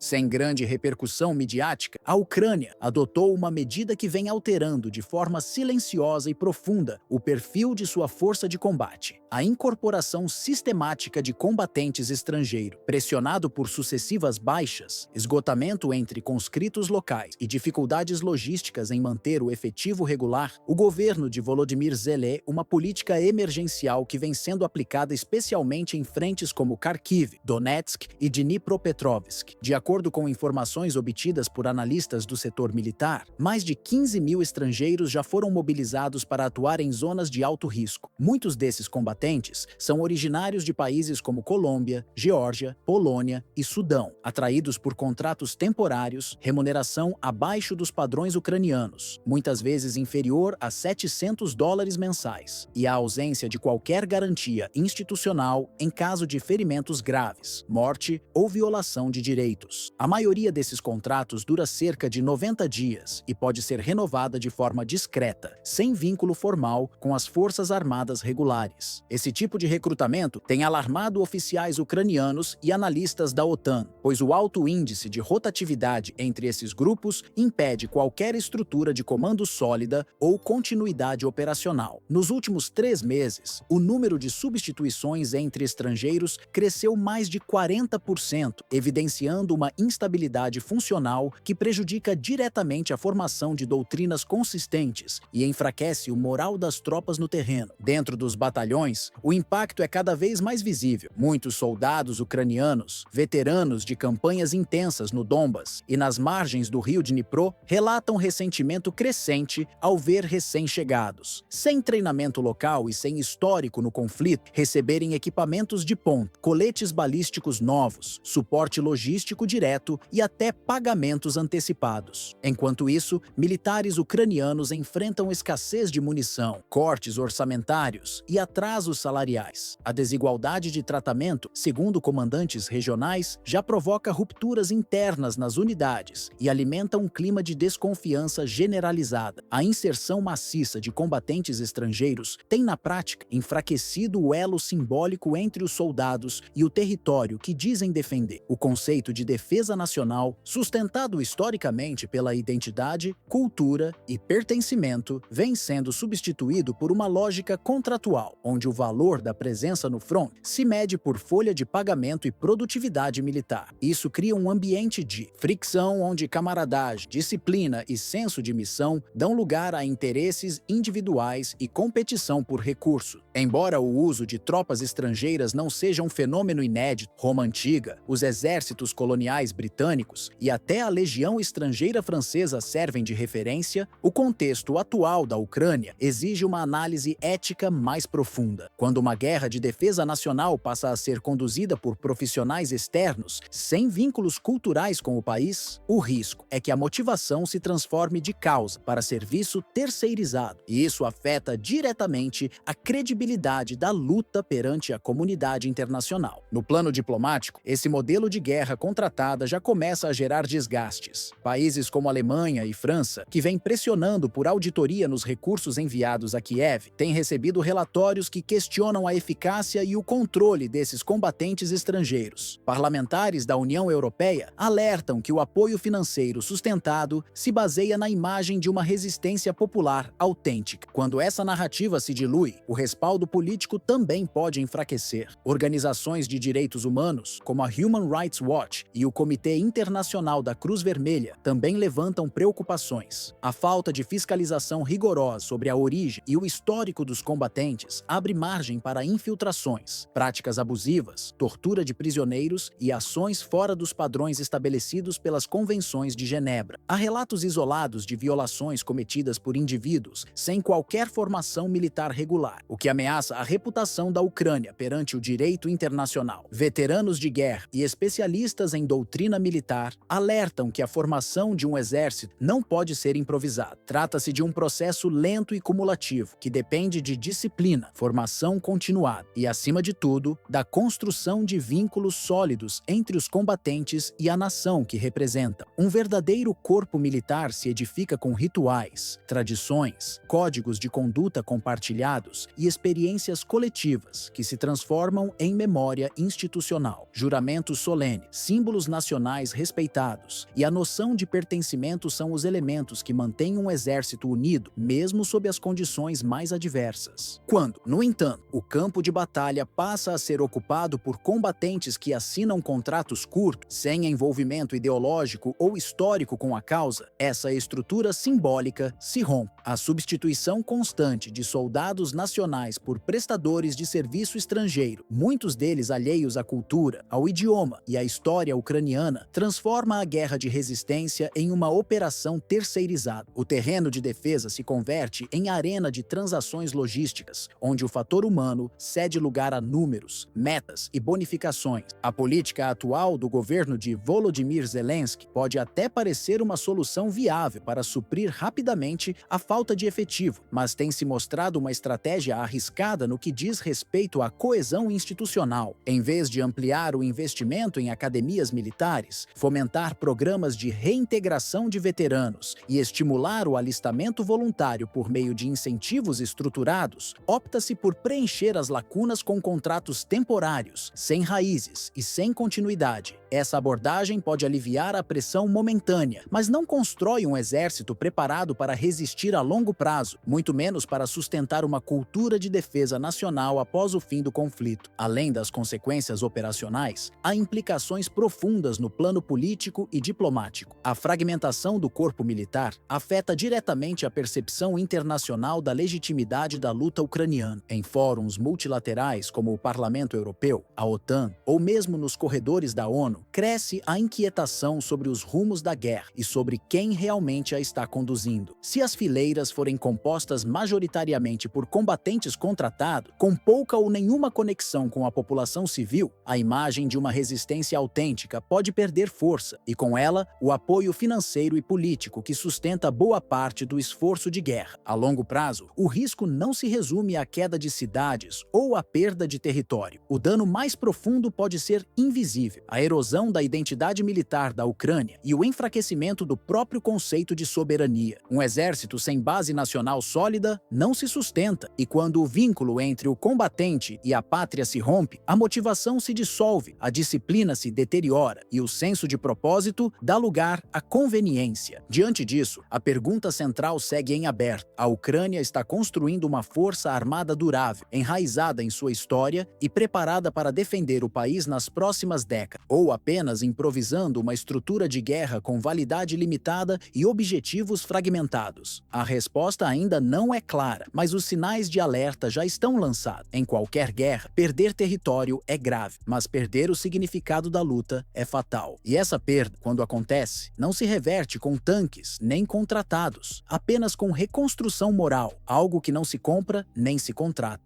Sem grande repercussão midiática, a Ucrânia adotou uma medida que vem alterando de forma silenciosa e profunda o perfil de sua força de combate: a incorporação sistemática de combatentes estrangeiros. Pressionado por sucessivas baixas, esgotamento entre conscritos locais e dificuldades logísticas em manter o efetivo regular, o governo de Volodymyr Zelensky uma política emergencial que vem sendo aplicada especialmente em frentes como Kharkiv, Donetsk e Dnipropetrovsk. De acordo com informações obtidas por analistas do setor militar, mais de 15 mil estrangeiros já foram mobilizados para atuar em zonas de alto risco. Muitos desses combatentes são originários de países como Colômbia, Geórgia, Polônia e Sudão, atraídos por contratos temporários, remuneração abaixo dos padrões ucranianos, muitas vezes inferior a $700 mensais, e a ausência de qualquer garantia institucional em caso de ferimentos graves, morte ou violação de direitos. A maioria desses contratos dura cerca de 90 dias e pode ser renovada de forma discreta, sem vínculo formal com as forças armadas regulares. Esse tipo de recrutamento tem alarmado oficiais ucranianos e analistas da OTAN, pois o alto índice de rotatividade entre esses grupos impede qualquer estrutura de comando sólida ou continuidade operacional. Nos últimos 3 meses, o número de substituições entre estrangeiros cresceu mais de 40%, evidenciando uma instabilidade funcional que prejudica diretamente a formação de doutrinas consistentes e enfraquece o moral das tropas no terreno. Dentro dos batalhões, o impacto é cada vez mais visível. Muitos soldados ucranianos, veteranos de campanhas intensas no Donbas e nas margens do rio Dnipro, relatam ressentimento crescente ao ver recém-chegados, sem treinamento local e sem histórico no conflito, receberem equipamentos de ponta, coletes balísticos novos, suporte logístico direto e até pagamentos antecipados. Enquanto isso, militares ucranianos enfrentam escassez de munição, cortes orçamentários e atrasos salariais. A desigualdade de tratamento, segundo comandantes regionais, já provoca rupturas internas nas unidades e alimenta um clima de desconfiança generalizada. A inserção maciça de combatentes estrangeiros tem, na prática, enfraquecido o elo simbólico entre os soldados e o território que dizem defender. O conceito de defesa nacional, sustentado historicamente pela identidade, cultura e pertencimento, vem sendo substituído por uma lógica contratual, onde o valor da presença no front se mede por folha de pagamento e produtividade militar. Isso cria um ambiente de fricção onde camaradagem, disciplina e senso de missão dão lugar a interesses individuais e competição por recurso. Embora o uso de tropas estrangeiras não seja um fenômeno inédito, Roma Antiga, os exércitos coloniais britânicos e até a Legião Estrangeira Francesa servem de referência, o contexto atual da Ucrânia exige uma análise ética mais profunda. Quando uma guerra de defesa nacional passa a ser conduzida por profissionais externos, sem vínculos culturais com o país, o risco é que a motivação se transforme de causa para serviço terceirizado, e isso afeta diretamente a credibilidade da luta perante a comunidade internacional. No plano diplomático, esse modelo de guerra contratada já começa a gerar desgastes. Países como Alemanha e França, que vêm pressionando por auditoria nos recursos enviados a Kiev, têm recebido relatórios que questionam a eficácia e o controle desses combatentes estrangeiros. Parlamentares da União Europeia alertam que o apoio financeiro sustentado se baseia na imagem de uma resistência popular autêntica. Quando essa narrativa se dilui, o respaldo político também pode enfraquecer. Organizações de direitos humanos, como a Human Rights Watch e o Comitê Internacional da Cruz Vermelha, também levantam preocupações. A falta de fiscalização rigorosa sobre a origem e o histórico dos combatentes abre margem para infiltrações, práticas abusivas, tortura de prisioneiros e ações fora dos padrões estabelecidos pelas convenções de Genebra. Há relatos isolados de violações cometidas por indivíduos sem qualquer formação militar regular, o que ameaça a reputação da Ucrânia perante o direito internacional. Veteranos de guerra e especialistas em doutrina militar alertam que a formação de um exército não pode ser improvisada. Trata-se de um processo lento e cumulativo, que depende de disciplina, formação continuada e, acima de tudo, da construção de vínculos sólidos entre os combatentes e a nação que representam. Um verdadeiro corpo militar se edifica com rituais, tradições, códigos de conduta compartilhados e experiências coletivas que se transformam em memória institucional. Juramentos solenes, símbolos nacionais respeitados, e a noção de pertencimento são os elementos que mantêm um exército unido, mesmo sob as condições mais adversas. Quando, no entanto, o campo de batalha passa a ser ocupado por combatentes que assinam contratos curtos, sem envolvimento ideológico ou histórico com a causa, essa estrutura simbólica se rompe. A substituição constante de soldados nacionais por prestadores de serviço estrangeiro, muitos deles alheios à cultura, ao idioma e à história ucraniana, transforma a guerra de resistência em uma operação terceirizada. O terreno de defesa se converte em arena de transações logísticas, onde o fator humano cede lugar a números, metas e bonificações. A política atual do governo de Volodymyr Zelensky pode até parecer uma solução viável para suprir rapidamente a falta de efetivo, mas tem se mostrado uma estratégia arriscada no que diz respeito à coesão institucional. Em vez de ampliar o investimento em academias militares, fomentar programas de reintegração de veteranos e estimular o alistamento voluntário por meio de incentivos estruturados, opta-se por preencher as lacunas com contratos temporários, sem raízes e sem continuidade. Essa abordagem pode aliviar a pressão momentânea, mas não constrói um exército preparado para resistir a longo prazo, muito menos para sustentar uma cultura de defesa nacional após o fim do conflito. Além das consequências operacionais, há implicações profundas no plano político e diplomático. A fragmentação do corpo militar afeta diretamente a percepção internacional da legitimidade da luta ucraniana. Em fóruns multilaterais como o Parlamento Europeu, a OTAN ou mesmo nos corredores da ONU, cresce a inquietação sobre os rumos da guerra e sobre quem realmente a está conduzindo. Se as fileiras forem compostas majoritariamente por combatentes contratados, com pouca ou nenhuma conexão com a população civil, a imagem de uma resistência autêntica pode perder força e, com ela, o apoio financeiro e político que sustenta boa parte do esforço de guerra. A longo prazo, o risco não se resume à queda de cidades ou à perda de território. O dano mais profundo pode ser invisível: a erosão da identidade militar da Ucrânia e o enfraquecimento do próprio conceito de soberania. Um exército sem base nacional sólida não se sustenta, e quando o vínculo entre o combatente e a pátria se rompe, a motivação se dissolve, a disciplina se deteriora e o senso de propósito dá lugar à conveniência. Diante disso, a pergunta central segue em aberto. A Ucrânia está construindo uma força armada durável, enraizada em sua história e preparada para defender o país nas próximas décadas, ou apenas improvisando uma estrutura de guerra com validade limitada e objetivos fragmentados? A resposta ainda não é clara, mas os sinais de alerta já estão lançados. Em qualquer guerra, perder território é grave, mas perder o significado da luta é fatal. E essa perda, quando acontece, não se reverte com tanques nem com tratados, apenas com reconstrução moral, algo que não se compra nem se contrata.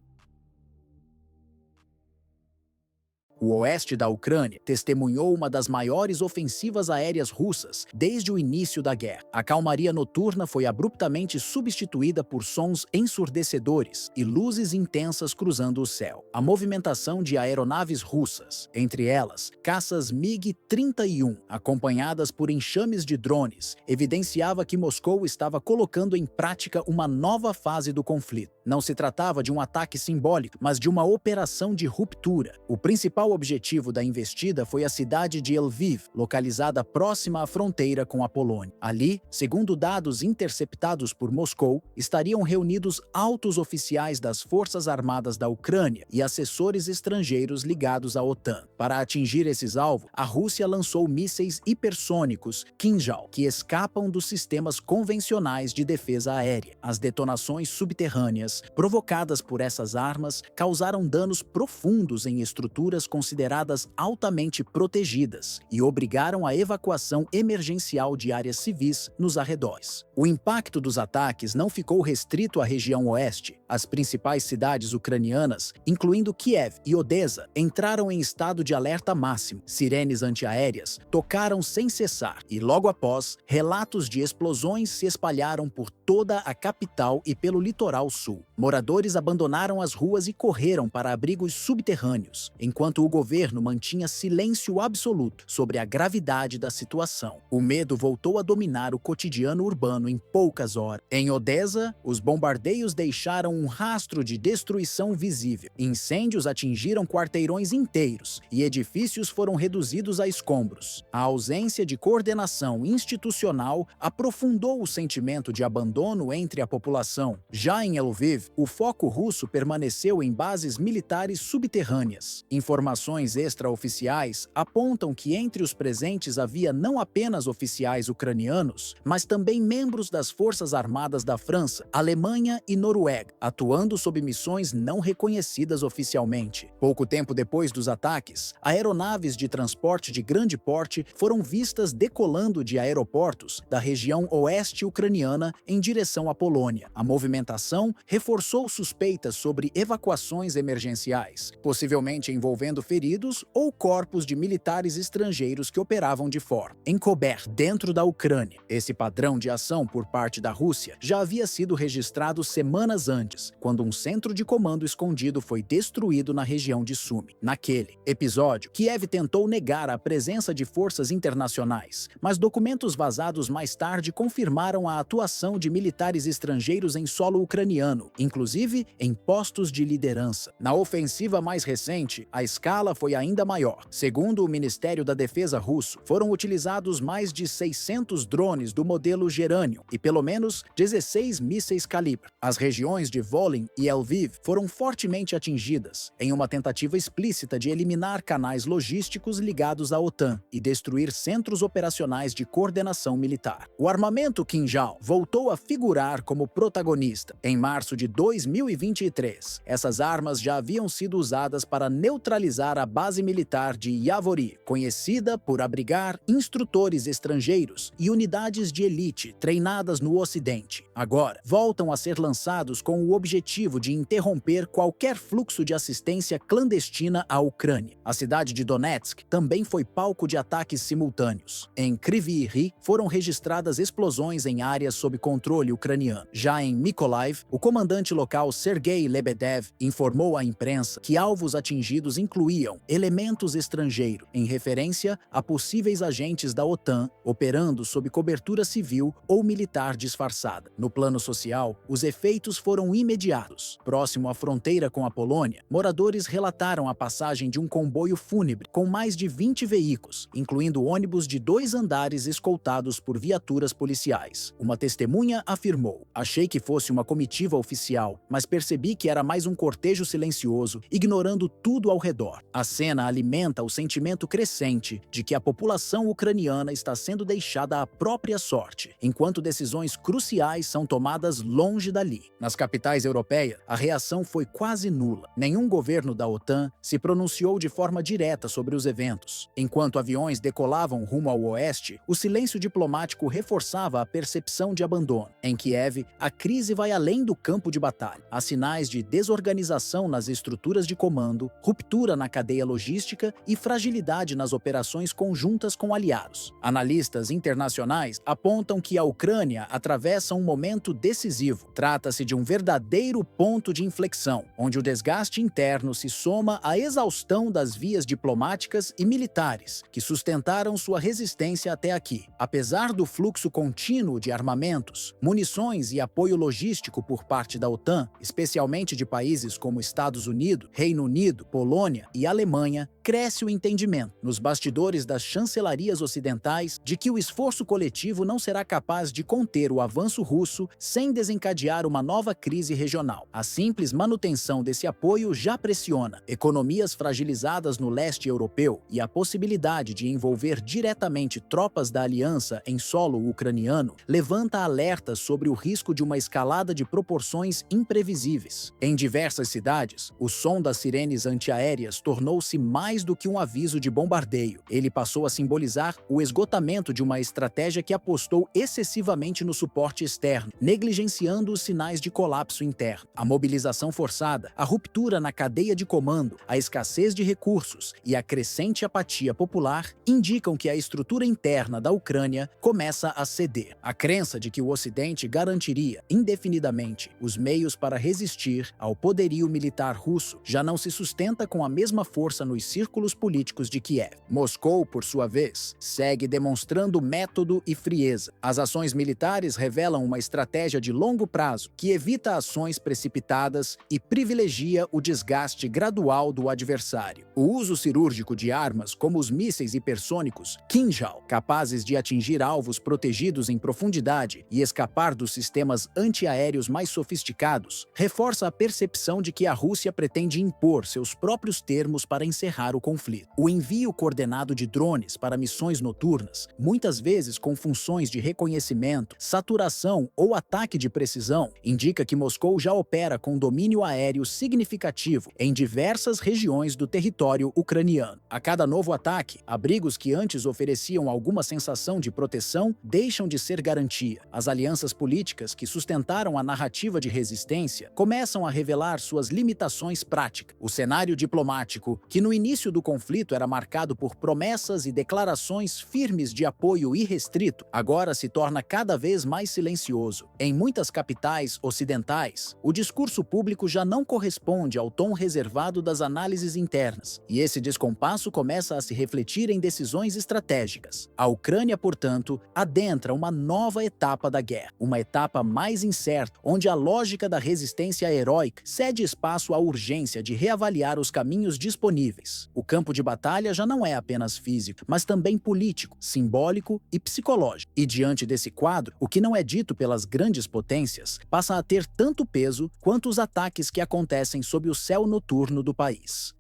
O oeste da Ucrânia testemunhou uma das maiores ofensivas aéreas russas desde o início da guerra. A calmaria noturna foi abruptamente substituída por sons ensurdecedores e luzes intensas cruzando o céu. A movimentação de aeronaves russas, entre elas caças MiG-31, acompanhadas por enxames de drones, evidenciava que Moscou estava colocando em prática uma nova fase do conflito. Não se tratava de um ataque simbólico, mas de uma operação de ruptura. O principal objetivo da investida foi a cidade de Lviv, localizada próxima à fronteira com a Polônia. Ali, segundo dados interceptados por Moscou, estariam reunidos altos oficiais das Forças Armadas da Ucrânia e assessores estrangeiros ligados à OTAN. Para atingir esses alvos, a Rússia lançou mísseis hipersônicos Kinjal, que escapam dos sistemas convencionais de defesa aérea. As detonações subterrâneas provocadas por essas armas causaram danos profundos em estruturas consideradas altamente protegidas e obrigaram a evacuação emergencial de áreas civis nos arredores. O impacto dos ataques não ficou restrito à região oeste. As principais cidades ucranianas, incluindo Kiev e Odessa, entraram em estado de alerta máximo. Sirenes antiaéreas tocaram sem cessar e, logo após, relatos de explosões se espalharam por toda a capital e pelo litoral sul. Moradores abandonaram as ruas e correram para abrigos subterrâneos, enquanto o governo mantinha silêncio absoluto sobre a gravidade da situação. O medo voltou a dominar o cotidiano urbano em poucas horas. Em Odessa, os bombardeios deixaram um rastro de destruição visível. Incêndios atingiram quarteirões inteiros e edifícios foram reduzidos a escombros. A ausência de coordenação institucional aprofundou o sentimento de abandono entre a população. Já em Lviv, o foco russo permaneceu em bases militares subterrâneas. Informações extraoficiais apontam que entre os presentes havia não apenas oficiais ucranianos, mas também membros das Forças Armadas da França, Alemanha e Noruega, atuando sob missões não reconhecidas oficialmente. Pouco tempo depois dos ataques, aeronaves de transporte de grande porte foram vistas decolando de aeroportos da região oeste ucraniana em direção à Polônia. A movimentação reforçou suspeitas sobre evacuações emergenciais, possivelmente envolvendo feridos ou corpos de militares estrangeiros que operavam de fora. Em Kober, dentro da Ucrânia, esse padrão de ação por parte da Rússia já havia sido registrado semanas antes, quando um centro de comando escondido foi destruído na região de Sumy. Naquele episódio, Kiev tentou negar a presença de forças internacionais, mas documentos vazados mais tarde confirmaram a atuação de militares estrangeiros em solo ucraniano, inclusive em postos de liderança. Na ofensiva mais recente, a escala foi ainda maior. Segundo o Ministério da Defesa russo, foram utilizados mais de 600 drones do modelo Geranium e pelo menos 16 mísseis calibre. As regiões de Volyn e Lviv foram fortemente atingidas, em uma tentativa explícita de eliminar canais logísticos ligados à OTAN e destruir centros operacionais de coordenação militar. O armamento Kinjal voltou a figurar como protagonista. Em março de 2023, essas armas já haviam sido usadas para neutralizar a base militar de Yavori, conhecida por abrigar instrutores estrangeiros e unidades de elite treinadas no Ocidente. Agora, voltam a ser lançados com o objetivo de interromper qualquer fluxo de assistência clandestina à Ucrânia. A cidade de Donetsk também foi palco de ataques simultâneos. Em Kryvyi Rih foram registradas explosões em áreas sob controle ucraniano. Já em Mykolaiv, o comandante local Sergei Lebedev informou à imprensa que alvos atingidos incluíam elementos estrangeiros, em referência a possíveis agentes da OTAN operando sob cobertura civil ou militar disfarçada. No plano social, os efeitos foram imediatos. Próximo à fronteira com a Polônia, moradores relataram a passagem de um comboio fúnebre com mais de 20 veículos, incluindo ônibus de 2 andares escoltados por viaturas policiais. Uma testemunha afirmou: "Achei que fosse uma comitiva oficial, mas percebi que era mais um cortejo silencioso, ignorando tudo ao redor." A cena alimenta o sentimento crescente de que a população ucraniana está sendo deixada à própria sorte, enquanto decisões cruciais são tomadas longe dali. Nas capitais europeias, a reação foi quase nula. Nenhum governo da OTAN se pronunciou de forma direta sobre os eventos. Enquanto aviões decolavam rumo ao oeste, o silêncio diplomático reforçava a percepção de abandono. Em Kiev, a crise vai além do campo de batalha. Há sinais de desorganização nas estruturas de comando, ruptura na cadeia logística e fragilidade nas operações conjuntas com aliados. Analistas internacionais apontam que a Ucrânia atravessa um momento decisivo. Trata-se de um verdadeiro ponto de inflexão, onde o desgaste interno se soma à exaustão das vias diplomáticas e militares que sustentaram sua resistência até aqui. Apesar do fluxo contínuo de armamentos, munições e apoio logístico por parte da OTAN, especialmente de países como Estados Unidos, Reino Unido, Polônia e Alemanha, cresce o entendimento, nos bastidores das chancelarias ocidentais, de que o esforço coletivo não será capaz de conter o avanço russo sem desencadear uma nova crise regional. A simples manutenção desse apoio já pressiona economias fragilizadas no leste europeu, e a possibilidade de envolver diretamente tropas da aliança em solo ucraniano levanta alertas sobre o risco de uma escalada de proporções imprevisíveis. Em diversas cidades, o som das sirenes antiaéreas tornou-se mais do que um aviso de bombardeio. Ele passou a simbolizar o esgotamento de uma estratégia que apostou excessivamente no suporte externo, negligenciando os sinais de colapso interno. A mobilização forçada, a ruptura na cadeia de comando, a escassez de recursos e a crescente apatia popular indicam que a estrutura interna da Ucrânia começa a ceder. A crença de que o Ocidente garantiria indefinidamente os meios para resistir ao poderio militar russo já não se sustenta com a mesma força nos círculos círculos políticos de Kiev. Moscou, por sua vez, segue demonstrando método e frieza. As ações militares revelam uma estratégia de longo prazo que evita ações precipitadas e privilegia o desgaste gradual do adversário. O uso cirúrgico de armas como os mísseis hipersônicos Kinjal, capazes de atingir alvos protegidos em profundidade e escapar dos sistemas antiaéreos mais sofisticados, reforça a percepção de que a Rússia pretende impor seus próprios termos para encerrar o conflito. O envio coordenado de drones para missões noturnas, muitas vezes com funções de reconhecimento, saturação ou ataque de precisão, indica que Moscou já opera com domínio aéreo significativo em diversas regiões do território ucraniano. A cada novo ataque, abrigos que antes ofereciam alguma sensação de proteção deixam de ser garantia. As alianças políticas que sustentaram a narrativa de resistência começam a revelar suas limitações práticas. O cenário diplomático, que no início do conflito era marcado por promessas e declarações firmes de apoio irrestrito, agora se torna cada vez mais silencioso. Em muitas capitais ocidentais, o discurso público já não corresponde ao tom reservado das análises internas, e esse descompasso começa a se refletir em decisões estratégicas. A Ucrânia, portanto, adentra uma nova etapa da guerra, uma etapa mais incerta, onde a lógica da resistência heróica cede espaço à urgência de reavaliar os caminhos disponíveis. O campo de batalha já não é apenas físico, mas também político, simbólico e psicológico. E diante desse quadro, o que não é dito pelas grandes potências passa a ter tanto peso quanto os ataques que acontecem sob o céu noturno do país.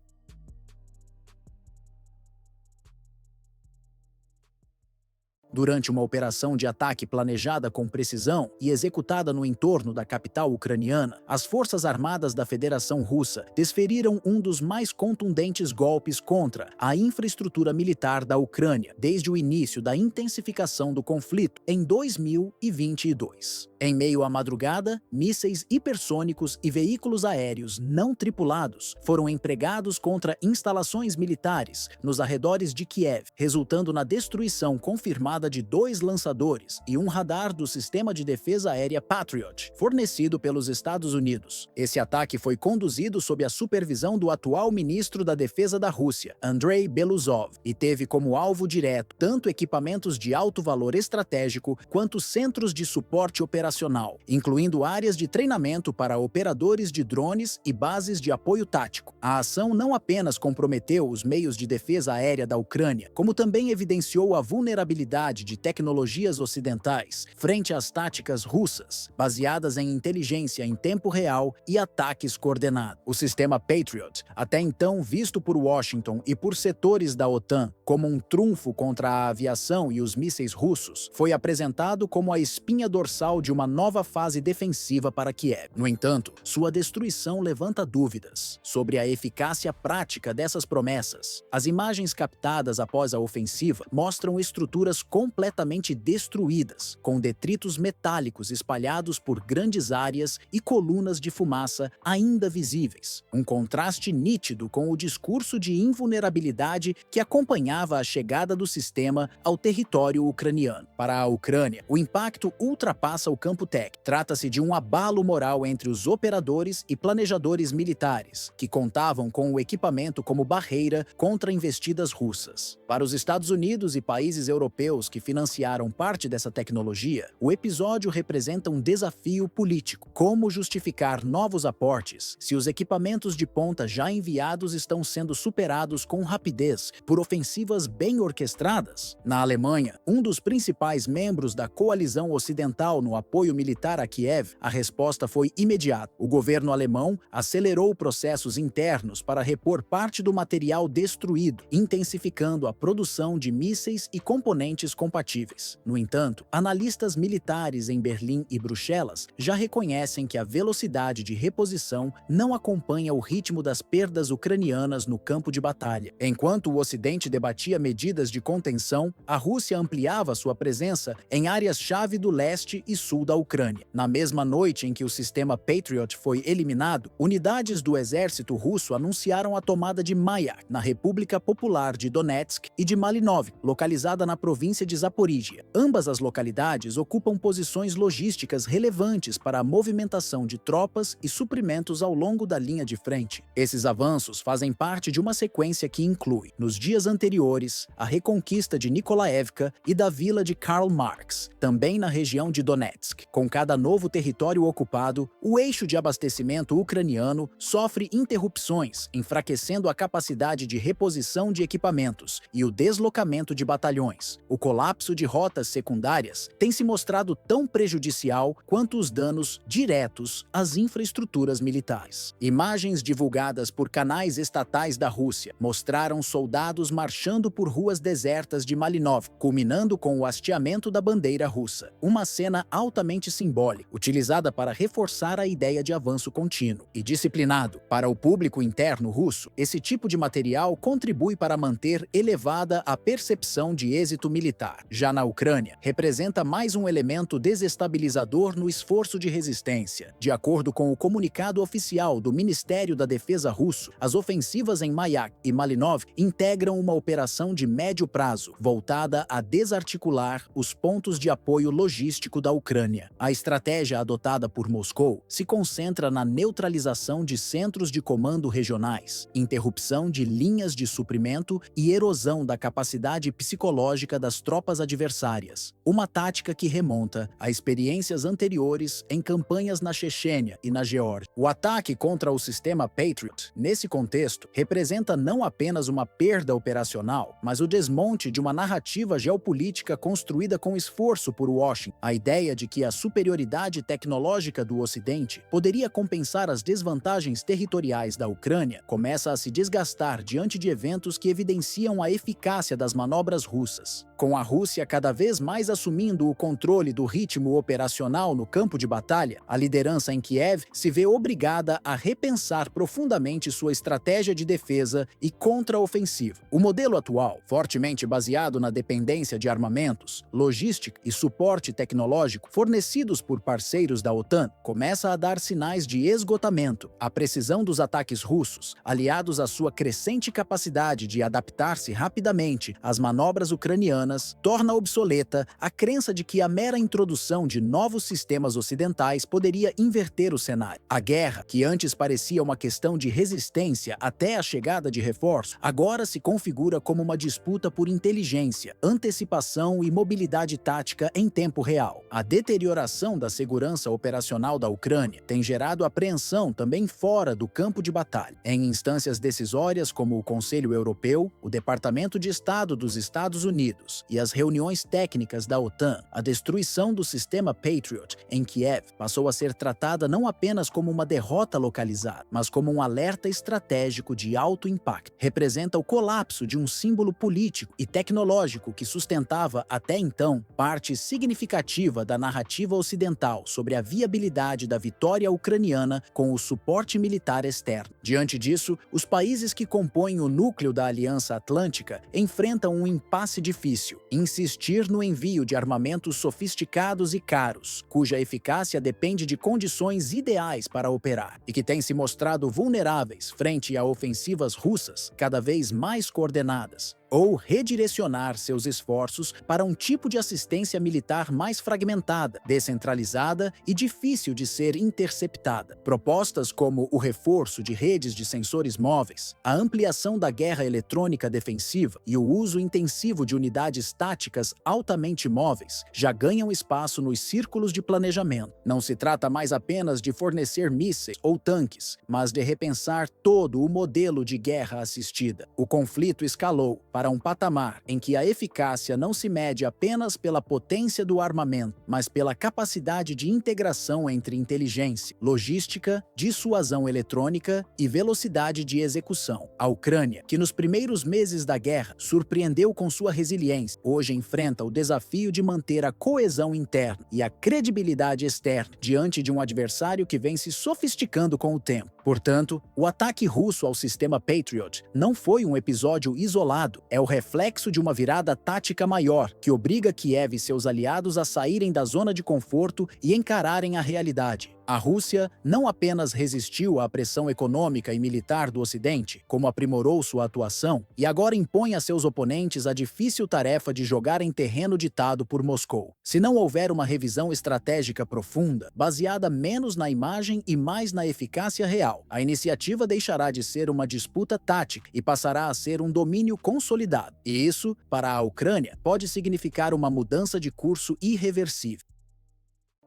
Durante uma operação de ataque planejada com precisão e executada no entorno da capital ucraniana, as Forças Armadas da Federação Russa desferiram um dos mais contundentes golpes contra a infraestrutura militar da Ucrânia desde o início da intensificação do conflito em 2022. Em meio à madrugada, mísseis hipersônicos e veículos aéreos não tripulados foram empregados contra instalações militares nos arredores de Kiev, resultando na destruição confirmada de 2 lançadores e um radar do sistema de defesa aérea Patriot, fornecido pelos Estados Unidos. Esse ataque foi conduzido sob a supervisão do atual ministro da Defesa da Rússia, Andrei Beluzov, e teve como alvo direto tanto equipamentos de alto valor estratégico quanto centros de suporte operacional, incluindo áreas de treinamento para operadores de drones e bases de apoio tático. A ação não apenas comprometeu os meios de defesa aérea da Ucrânia, como também evidenciou a vulnerabilidade de tecnologias ocidentais frente às táticas russas, baseadas em inteligência em tempo real e ataques coordenados. O sistema Patriot, até então visto por Washington e por setores da OTAN como um trunfo contra a aviação e os mísseis russos, foi apresentado como a espinha dorsal de uma nova fase defensiva para Kiev. No entanto, sua destruição levanta dúvidas sobre a eficácia prática dessas promessas. As imagens captadas após a ofensiva mostram estruturas completamente destruídas, com detritos metálicos espalhados por grandes áreas e colunas de fumaça ainda visíveis. Um contraste nítido com o discurso de invulnerabilidade que acompanhava a chegada do sistema ao território ucraniano. Para a Ucrânia, o impacto ultrapassa o campo técnico. Trata-se de um abalo moral entre os operadores e planejadores militares, que contavam com o equipamento como barreira contra investidas russas. Para os Estados Unidos e países europeus que financiaram parte dessa tecnologia, o episódio representa um desafio político. Como justificar novos aportes se os equipamentos de ponta já enviados estão sendo superados com rapidez por ofensivas bem orquestradas? Na Alemanha, um dos principais membros da coalizão ocidental no apoio militar a Kiev, a resposta foi imediata. O governo alemão acelerou processos internos para repor parte do material destruído, intensificando a produção de mísseis e componentes compatíveis. No entanto, analistas militares em Berlim e Bruxelas já reconhecem que a velocidade de reposição não acompanha o ritmo das perdas ucranianas no campo de batalha. Enquanto o Ocidente debatia medidas de contenção, a Rússia ampliava sua presença em áreas-chave do leste e sul da Ucrânia. Na mesma noite em que o sistema Patriot foi eliminado, unidades do exército russo anunciaram a tomada de Mayak, na República Popular de Donetsk, e de Malinov, localizada na província de Zaporíжia. Ambas as localidades ocupam posições logísticas relevantes para a movimentação de tropas e suprimentos ao longo da linha de frente. Esses avanços fazem parte de uma sequência que inclui, nos dias anteriores, a reconquista de Nikolaevka e da vila de Karl Marx, também na região de Donetsk. Com cada novo território ocupado, o eixo de abastecimento ucraniano sofre interrupções, enfraquecendo a capacidade de reposição de equipamentos e o deslocamento de batalhões. O colapso de rotas secundárias tem se mostrado tão prejudicial quanto os danos diretos às infraestruturas militares. Imagens divulgadas por canais estatais da Rússia mostraram soldados marchando por ruas desertas de Malinov, culminando com o hasteamento da bandeira russa. Uma cena altamente simbólica, utilizada para reforçar a ideia de avanço contínuo e disciplinado. Para o público interno russo, esse tipo de material contribui para manter elevada a percepção de êxito militar. Já na Ucrânia, representa mais um elemento desestabilizador no esforço de resistência. De acordo com o comunicado oficial do Ministério da Defesa russo, as ofensivas em Mayak e Malinov integram uma operação de médio prazo, voltada a desarticular os pontos de apoio logístico da Ucrânia. A estratégia adotada por Moscou se concentra na neutralização de centros de comando regionais, interrupção de linhas de suprimento e erosão da capacidade psicológica das tropas adversárias. Uma tática que remonta a experiências anteriores em campanhas na Chechênia e na Geórgia. O ataque contra o sistema Patriot, nesse contexto, representa não apenas uma perda operacional, mas o desmonte de uma narrativa geopolítica construída com esforço por Washington. A ideia de que a superioridade tecnológica do Ocidente poderia compensar as desvantagens territoriais da Ucrânia começa a se desgastar diante de eventos que evidenciam a eficácia das manobras russas. Com a Rússia cada vez mais assumindo o controle do ritmo operacional no campo de batalha, a liderança em Kiev se vê obrigada a repensar profundamente sua estratégia de defesa e contra-ofensiva. O modelo atual, fortemente baseado na dependência de armamentos, logística e suporte tecnológico fornecidos por parceiros da OTAN, começa a dar sinais de esgotamento. A precisão dos ataques russos, aliados à sua crescente capacidade de adaptar-se rapidamente às manobras ucranianas, torna obsoleta a crença de que a mera introdução de novos sistemas ocidentais poderia inverter o cenário. A guerra, que antes parecia uma questão de resistência até a chegada de reforços, agora se configura como uma disputa por inteligência, antecipação e mobilidade tática em tempo real. A deterioração da segurança operacional da Ucrânia tem gerado apreensão também fora do campo de batalha. Em instâncias decisórias como o Conselho Europeu, o Departamento de Estado dos Estados Unidos e as reuniões técnicas da OTAN, a destruição do sistema Patriot em Kiev passou a ser tratada não apenas como uma derrota localizada, mas como um alerta estratégico de alto impacto. Representa o colapso de um símbolo político e tecnológico que sustentava, até então, parte significativa da narrativa ocidental sobre a viabilidade da vitória ucraniana com o suporte militar externo. Diante disso, os países que compõem o núcleo da Aliança Atlântica enfrentam um impasse difícil: insistir no envio de armamentos sofisticados e caros, cuja eficácia depende de condições ideais para operar, e que têm se mostrado vulneráveis frente a ofensivas russas cada vez mais coordenadas, ou redirecionar seus esforços para um tipo de assistência militar mais fragmentada, descentralizada e difícil de ser interceptada. Propostas como o reforço de redes de sensores móveis, a ampliação da guerra eletrônica defensiva e o uso intensivo de unidades táticas altamente móveis já ganham espaço nos círculos de planejamento. Não se trata mais apenas de fornecer mísseis ou tanques, mas de repensar todo o modelo de guerra assistida. O conflito escalou para um patamar em que a eficácia não se mede apenas pela potência do armamento, mas pela capacidade de integração entre inteligência, logística, dissuasão eletrônica e velocidade de execução. A Ucrânia, que nos primeiros meses da guerra surpreendeu com sua resiliência, hoje enfrenta o desafio de manter a coesão interna e a credibilidade externa diante de um adversário que vem se sofisticando com o tempo. Portanto, o ataque russo ao sistema Patriot não foi um episódio isolado, é o reflexo de uma virada tática maior que obriga Kiev e seus aliados a saírem da zona de conforto e encararem a realidade. A Rússia não apenas resistiu à pressão econômica e militar do Ocidente, como aprimorou sua atuação e agora impõe a seus oponentes a difícil tarefa de jogar em terreno ditado por Moscou. Se não houver uma revisão estratégica profunda, baseada menos na imagem e mais na eficácia real, a iniciativa deixará de ser uma disputa tática e passará a ser um domínio consolidado. E isso, para a Ucrânia, pode significar uma mudança de curso irreversível.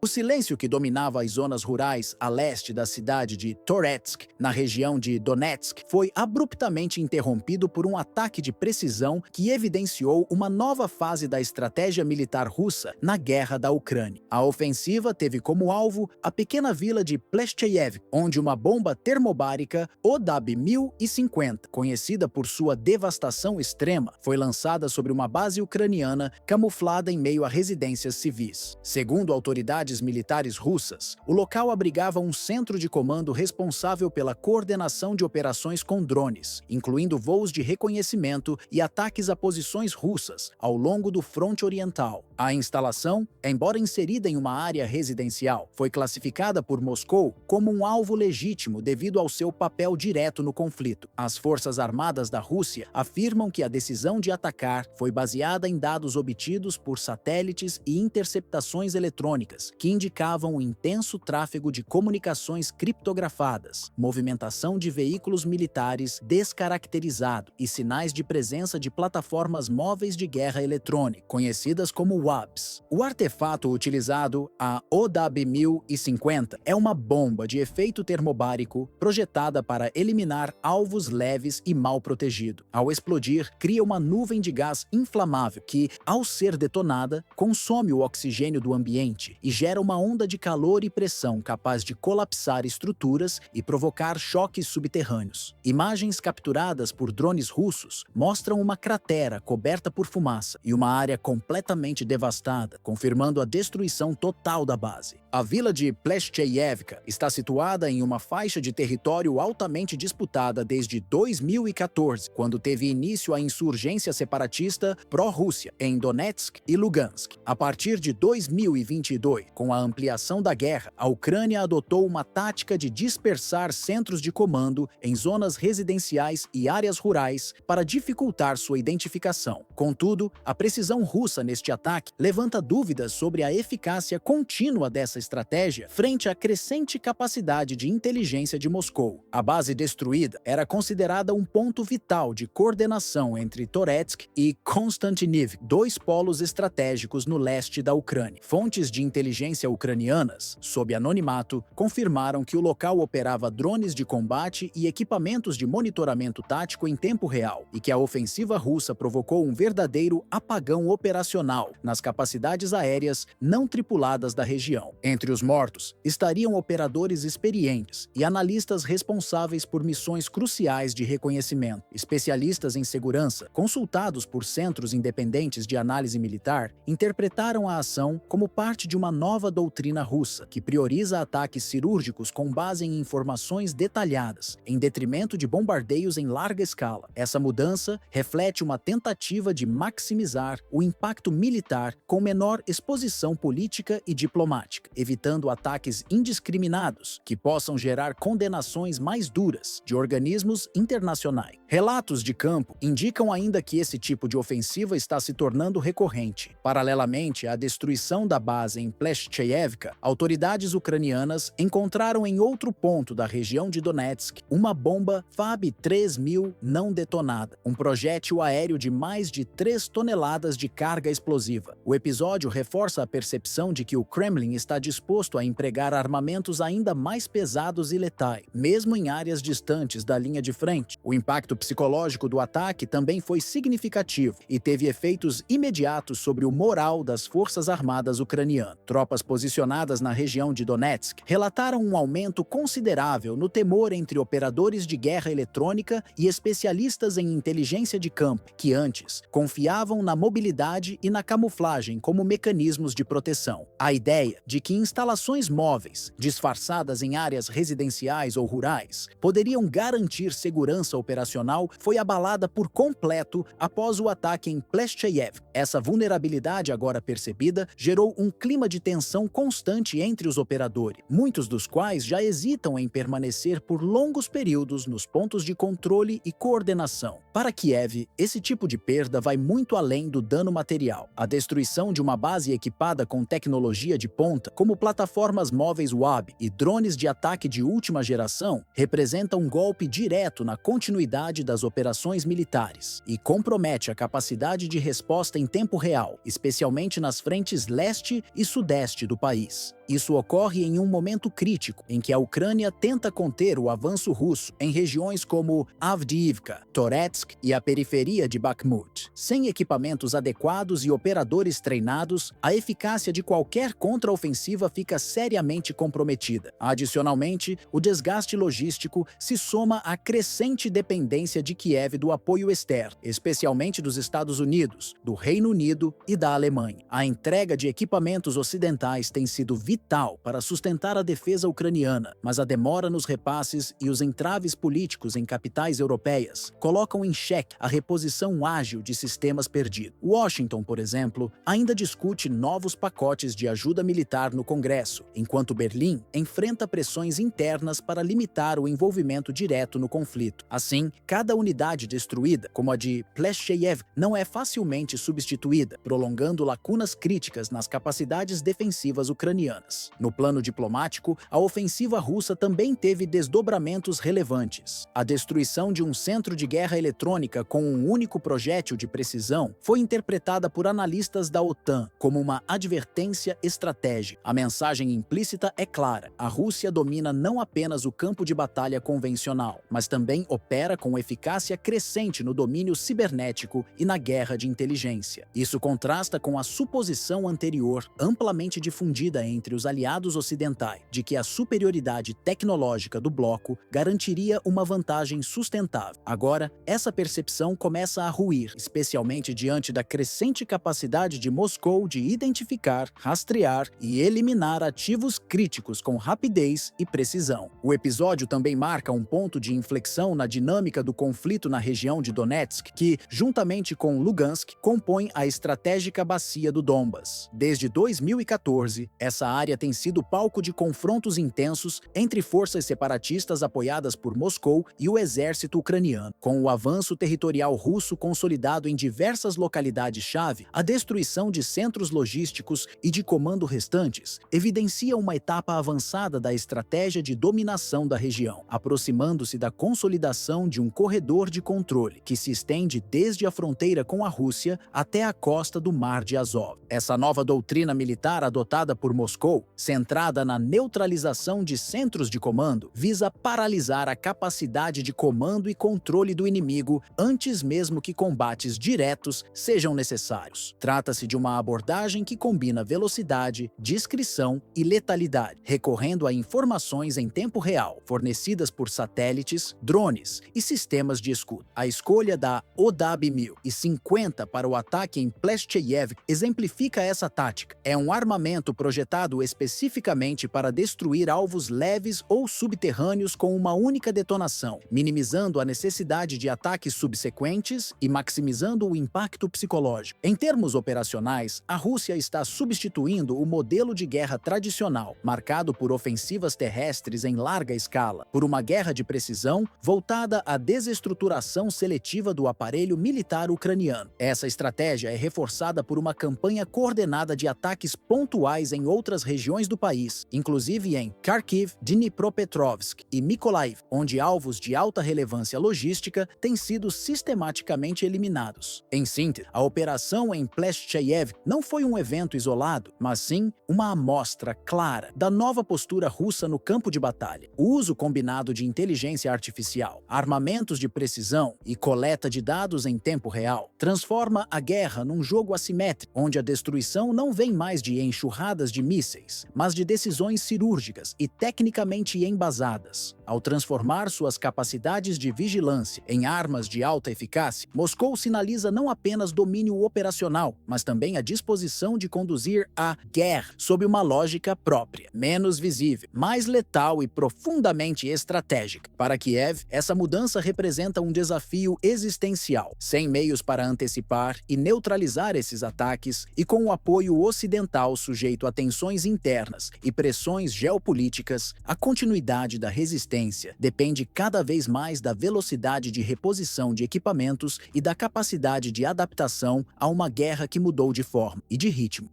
O silêncio que dominava as zonas rurais a leste da cidade de Toretsk, na região de Donetsk, foi abruptamente interrompido por um ataque de precisão que evidenciou uma nova fase da estratégia militar russa na guerra da Ucrânia. A ofensiva teve como alvo a pequena vila de Pleshcheyev, onde uma bomba termobárica ODAB-1050, conhecida por sua devastação extrema, foi lançada sobre uma base ucraniana camuflada em meio a residências civis. Segundo autoridades militares russas, o local abrigava um centro de comando responsável pela coordenação de operações com drones, incluindo voos de reconhecimento e ataques a posições russas ao longo do fronte oriental. A instalação, embora inserida em uma área residencial, foi classificada por Moscou como um alvo legítimo devido ao seu papel direto no conflito. As Forças Armadas da Rússia afirmam que a decisão de atacar foi baseada em dados obtidos por satélites e interceptações eletrônicas, que indicavam um intenso tráfego de comunicações criptografadas, movimentação de veículos militares descaracterizado e sinais de presença de plataformas móveis de guerra eletrônica, conhecidas como WABs. O artefato utilizado, a ODAB-1050, é uma bomba de efeito termobárico projetada para eliminar alvos leves e mal protegidos. Ao explodir, cria uma nuvem de gás inflamável que, ao ser detonada, consome o oxigênio do ambiente e gera uma onda de calor e pressão capaz de colapsar estruturas e provocar choques subterrâneos. Imagens capturadas por drones russos mostram uma cratera coberta por fumaça e uma área completamente devastada, confirmando a destruição total da base. A vila de Pleshcheyevka está situada em uma faixa de território altamente disputada desde 2014, quando teve início a insurgência separatista pró-Rússia em Donetsk e Lugansk. A partir de 2022, com a ampliação da guerra, a Ucrânia adotou uma tática de dispersar centros de comando em zonas residenciais e áreas rurais para dificultar sua identificação. Contudo, a precisão russa neste ataque levanta dúvidas sobre a eficácia contínua dessa estratégia frente à crescente capacidade de inteligência de Moscou. A base destruída era considerada um ponto vital de coordenação entre Toretsk e Konstantinivka, dois polos estratégicos no leste da Ucrânia. Fontes de inteligência ucranianas, sob anonimato, confirmaram que o local operava drones de combate e equipamentos de monitoramento tático em tempo real e que a ofensiva russa provocou um verdadeiro apagão operacional nas capacidades aéreas não tripuladas da região. Entre os mortos estariam operadores experientes e analistas responsáveis por missões cruciais de reconhecimento. Especialistas em segurança, consultados por centros independentes de análise militar, interpretaram a ação como parte de uma nova doutrina russa, que prioriza ataques cirúrgicos com base em informações detalhadas, em detrimento de bombardeios em larga escala. Essa mudança reflete uma tentativa de maximizar o impacto militar com menor exposição política e diplomática, evitando ataques indiscriminados que possam gerar condenações mais duras de organismos internacionais. Relatos de campo indicam ainda que esse tipo de ofensiva está se tornando recorrente. Paralelamente à destruição da base em Pleshcheyevka, autoridades ucranianas encontraram em outro ponto da região de Donetsk uma bomba FAB-3000 não detonada, um projétil aéreo de mais de 3 toneladas de carga explosiva. O episódio reforça a percepção de que o Kremlin está disposto a empregar armamentos ainda mais pesados e letais, mesmo em áreas distantes da linha de frente. O impacto psicológico do ataque também foi significativo e teve efeitos imediatos sobre o moral das forças armadas ucranianas. Tropas posicionadas na região de Donetsk relataram um aumento considerável no temor entre operadores de guerra eletrônica e especialistas em inteligência de campo, que antes confiavam na mobilidade e na camuflagem como mecanismos de proteção. A ideia de que instalações móveis, disfarçadas em áreas residenciais ou rurais, poderiam garantir segurança operacional foi abalada por completo após o ataque em Pleshcheyev. Essa vulnerabilidade agora percebida gerou um clima de tensão tensão constante entre os operadores, muitos dos quais já hesitam em permanecer por longos períodos nos pontos de controle e coordenação. Para Kiev, esse tipo de perda vai muito além do dano material. A destruição de uma base equipada com tecnologia de ponta, como plataformas móveis WAB e drones de ataque de última geração, representa um golpe direto na continuidade das operações militares e compromete a capacidade de resposta em tempo real, especialmente nas frentes leste e sudeste do país. Isso ocorre em um momento crítico, em que a Ucrânia tenta conter o avanço russo em regiões como Avdiivka, Toretsk e a periferia de Bakhmut. Sem equipamentos adequados e operadores treinados, a eficácia de qualquer contraofensiva fica seriamente comprometida. Adicionalmente, o desgaste logístico se soma à crescente dependência de Kiev do apoio externo, especialmente dos Estados Unidos, do Reino Unido e da Alemanha. A entrega de equipamentos ocidentais tem sido vital para sustentar a defesa ucraniana, mas a demora nos repasses e os entraves políticos em capitais europeias colocam em xeque a reposição ágil de sistemas perdidos. Washington, por exemplo, ainda discute novos pacotes de ajuda militar no Congresso, enquanto Berlim enfrenta pressões internas para limitar o envolvimento direto no conflito. Assim, cada unidade destruída, como a de Pleshcheyev, não é facilmente substituída, prolongando lacunas críticas nas capacidades defensivas ucranianas. No plano diplomático, a ofensiva russa também teve desdobramentos relevantes. A destruição de um centro de guerra eletrônica com um único projétil de precisão foi interpretada por analistas da OTAN como uma advertência estratégica. A mensagem implícita é clara: a Rússia domina não apenas o campo de batalha convencional, mas também opera com eficácia crescente no domínio cibernético e na guerra de inteligência. Isso contrasta com a suposição anterior, amplamente difundida entre os aliados ocidentais, de que a superioridade tecnológica do bloco garantiria uma vantagem sustentável. Agora, essa percepção começa a ruir, especialmente diante da crescente capacidade de Moscou de identificar, rastrear e eliminar ativos críticos com rapidez e precisão. O episódio também marca um ponto de inflexão na dinâmica do conflito na região de Donetsk, que, juntamente com Lugansk, compõe a estratégica bacia do Donbas. Desde 2014, essa área tem sido palco de confrontos intensos entre forças separatistas apoiadas por Moscou e o exército ucraniano. Com o avanço territorial russo consolidado em diversas localidades-chave, a destruição de centros logísticos e de comando restantes evidencia uma etapa avançada da estratégia de dominação da região, aproximando-se da consolidação de um corredor de controle que se estende desde a fronteira com a Rússia até a costa do Mar de Azov. Essa nova doutrina militar adotada por Moscou, centrada na neutralização de centros de comando, visa paralisar a capacidade de comando e controle do inimigo antes mesmo que combates diretos sejam necessários. Trata-se de uma abordagem que combina velocidade, discrição e letalidade, recorrendo a informações em tempo real, fornecidas por satélites, drones e sistemas de escuta. A escolha da OW-1050 para o ataque em Pleshcheyev exemplifica essa tática. É um armamento projetado especificamente para destruir alvos leves ou subterrâneos com uma única detonação, minimizando a necessidade de ataques subsequentes e maximizando o impacto psicológico. Em termos operacionais, a Rússia está substituindo o modelo de guerra tradicional, marcado por ofensivas terrestres em larga escala, por uma guerra de precisão voltada à desestruturação seletiva do aparelho militar ucraniano. Essa estratégia é reforçada por uma campanha coordenada de ataques pontuais em outras regiões do país, inclusive em Kharkiv, Dnipropetrovsk e Mykolaiv, onde alvos de alta relevância logística têm sido sistematicamente eliminados. Em síntese, a operação em Pleshcheyev não foi um evento isolado, mas sim uma amostra clara da nova postura russa no campo de batalha. O uso combinado de inteligência artificial, armamentos de precisão e coleta de dados em tempo real transforma a guerra num jogo assimétrico, onde a destruição não vem mais de enxurradas de mísseis, mas de decisões cirúrgicas e tecnicamente embasadas. Ao transformar suas capacidades de vigilância em armas de alta eficácia, Moscou sinaliza não apenas domínio operacional, mas também a disposição de conduzir a guerra sob uma lógica própria, menos visível, mais letal e profundamente estratégica. Para Kiev, essa mudança representa um desafio existencial. Sem meios para antecipar e neutralizar esses ataques e com o apoio ocidental sujeito a tensões internas e pressões geopolíticas, a continuidade da resistência depende cada vez mais da velocidade de reposição de equipamentos e da capacidade de adaptação a uma guerra que mudou de forma e de ritmo.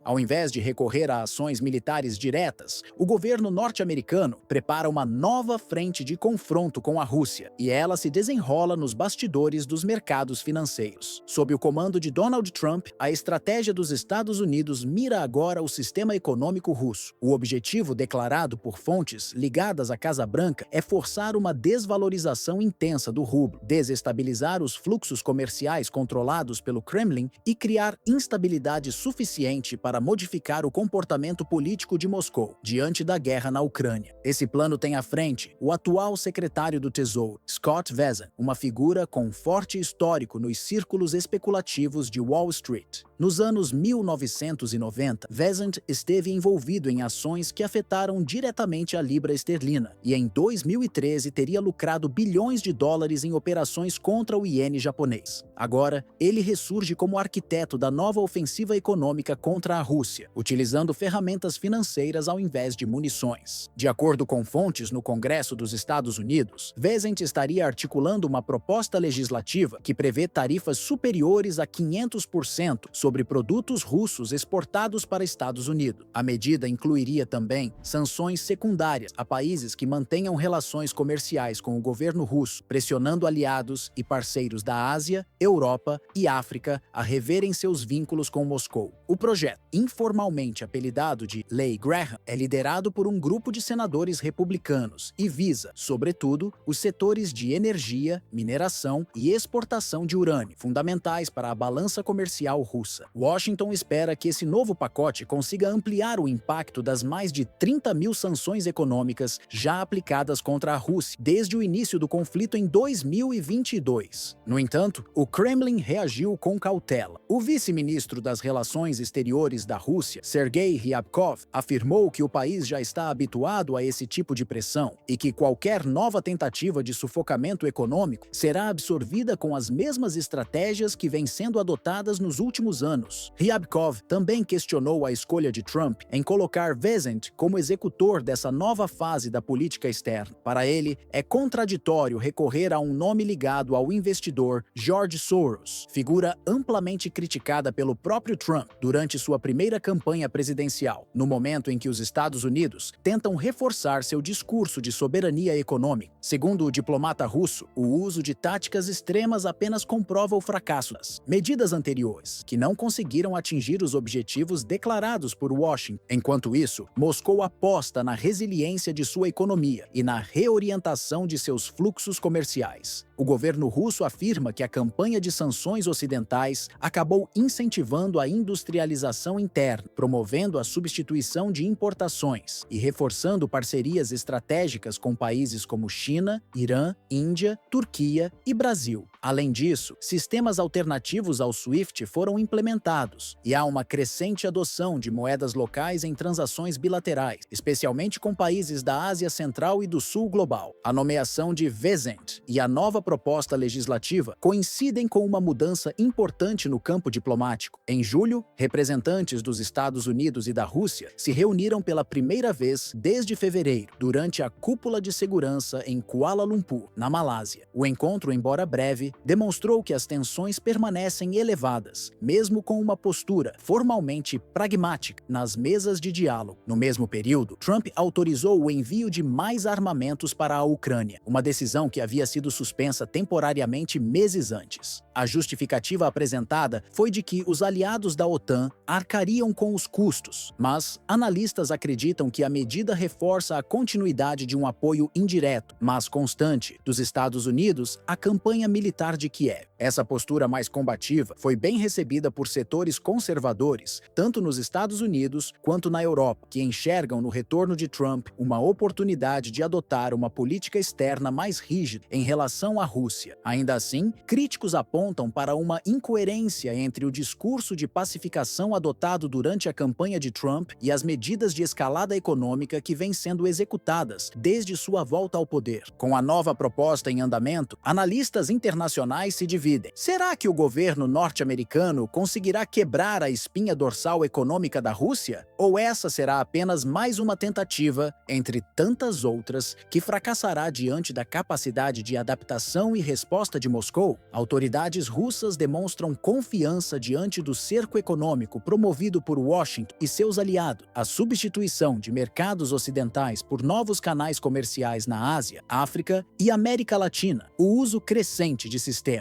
Ao invés de recorrer a ações militares diretas, o governo norte-americano prepara uma nova frente de confronto com a Rússia, e ela se desenrola nos bastidores dos mercados financeiros. Sob o comando de Donald Trump, a estratégia dos Estados Unidos mira agora o sistema econômico russo. O objetivo declarado por fontes ligadas à Casa Branca é forçar uma desvalorização intensa do rublo, desestabilizar os fluxos comerciais controlados pelo Kremlin e criar instabilidade suficiente para modificar o comportamento político de Moscou diante da guerra na Ucrânia. Esse plano tem à frente o atual secretário do Tesouro, Scott Bessent, uma figura com forte histórico nos círculos especulativos de Wall Street. Nos anos 1990, Bessent esteve envolvido em ações que afetaram diretamente a libra esterlina e em 2013 teria lucrado bilhões de dólares em operações contra o iene japonês. Agora, ele ressurge como arquiteto da nova ofensiva econômica contra a Rússia, utilizando ferramentas financeiras ao invés de munições. De acordo com fontes no Congresso dos Estados Unidos, Bessent estaria articulando uma proposta legislativa que prevê tarifas superiores a 500% sobre produtos russos exportados para Estados Unidos. A medida incluiria também sanções secundárias a países que mantenham relações comerciais com o governo russo, pressionando aliados e parceiros da Ásia, Europa e África a reverem seus vínculos com Moscou. O projeto, informalmente apelidado de Lei Graham, é liderado por um grupo de senadores republicanos e visa, sobretudo, os setores de energia, mineração e exportação de urânio, fundamentais para a balança comercial russa. Washington espera que esse novo pacote consiga ampliar o impacto das mais de 30 mil sanções econômicas já aplicadas contra a Rússia desde o início do conflito em 2022. No entanto, o Kremlin reagiu com cautela. O vice-ministro das Relações Exteriores da Rússia, Sergei Ryabkov, afirmou que o país já está habituado a esse tipo de pressão e que qualquer nova tentativa de sufocamento econômico será absorvida com as mesmas estratégias que vêm sendo adotadas nos últimos anos. Ryabkov também questionou a escolha de Trump em colocar Bessent como executor dessa nova fase da política externa. Para ele, é contraditório recorrer a um nome ligado ao investidor George Soros, figura amplamente criticada pelo próprio Trump durante sua primeira campanha presidencial, no momento em que os Estados Unidos tentam reforçar seu discurso de soberania econômica. Segundo o diplomata russo, o uso de táticas extremas apenas comprova o fracasso das medidas anteriores, que não conseguiram atingir os objetivos declarados por Washington. Enquanto isso, Moscou aposta na resiliência de sua economia e na reorientação de seus fluxos comerciais. O governo russo afirma que a campanha de sanções ocidentais acabou incentivando a industrialização interna, promovendo a substituição de importações e reforçando parcerias estratégicas com países como China, Irã, Índia, Turquia e Brasil. Além disso, sistemas alternativos ao SWIFT foram implementados e há uma crescente adoção de moedas locais em transações bilaterais, especialmente com países da Ásia Central e do Sul global. A nomeação de Bessent e a nova proposta legislativa coincidem com uma mudança importante no campo diplomático. Em julho, representantes dos Estados Unidos e da Rússia se reuniram pela primeira vez desde fevereiro, durante a Cúpula de Segurança em Kuala Lumpur, na Malásia. O encontro, embora breve, demonstrou que as tensões permanecem elevadas, mesmo com uma postura formalmente pragmática nas mesas de diálogo. No mesmo período, Trump autorizou o envio de mais armamentos para a Ucrânia, uma decisão que havia sido suspensa temporariamente meses antes. A justificativa apresentada foi de que os aliados da OTAN arcariam com os custos, mas analistas acreditam que a medida reforça a continuidade de um apoio indireto, mas constante, dos Estados Unidos à campanha militar de Kiev. Essa postura mais combativa foi bem recebida por setores conservadores, tanto nos Estados Unidos quanto na Europa, que enxergam no retorno de Trump uma oportunidade de adotar uma política externa mais rígida em relação à Rússia. Ainda assim, críticos apontam para uma incoerência entre o discurso de pacificação adotado durante a campanha de Trump e as medidas de escalada econômica que vêm sendo executadas desde sua volta ao poder. Com a nova proposta em andamento, analistas internacionais internacionais se dividem. Será que o governo norte-americano conseguirá quebrar a espinha dorsal econômica da Rússia? Ou essa será apenas mais uma tentativa, entre tantas outras, que fracassará diante da capacidade de adaptação e resposta de Moscou? Autoridades russas demonstram confiança diante do cerco econômico promovido por Washington e seus aliados. A substituição de mercados ocidentais por novos canais comerciais na Ásia, África e América Latina. O uso crescente de sistemas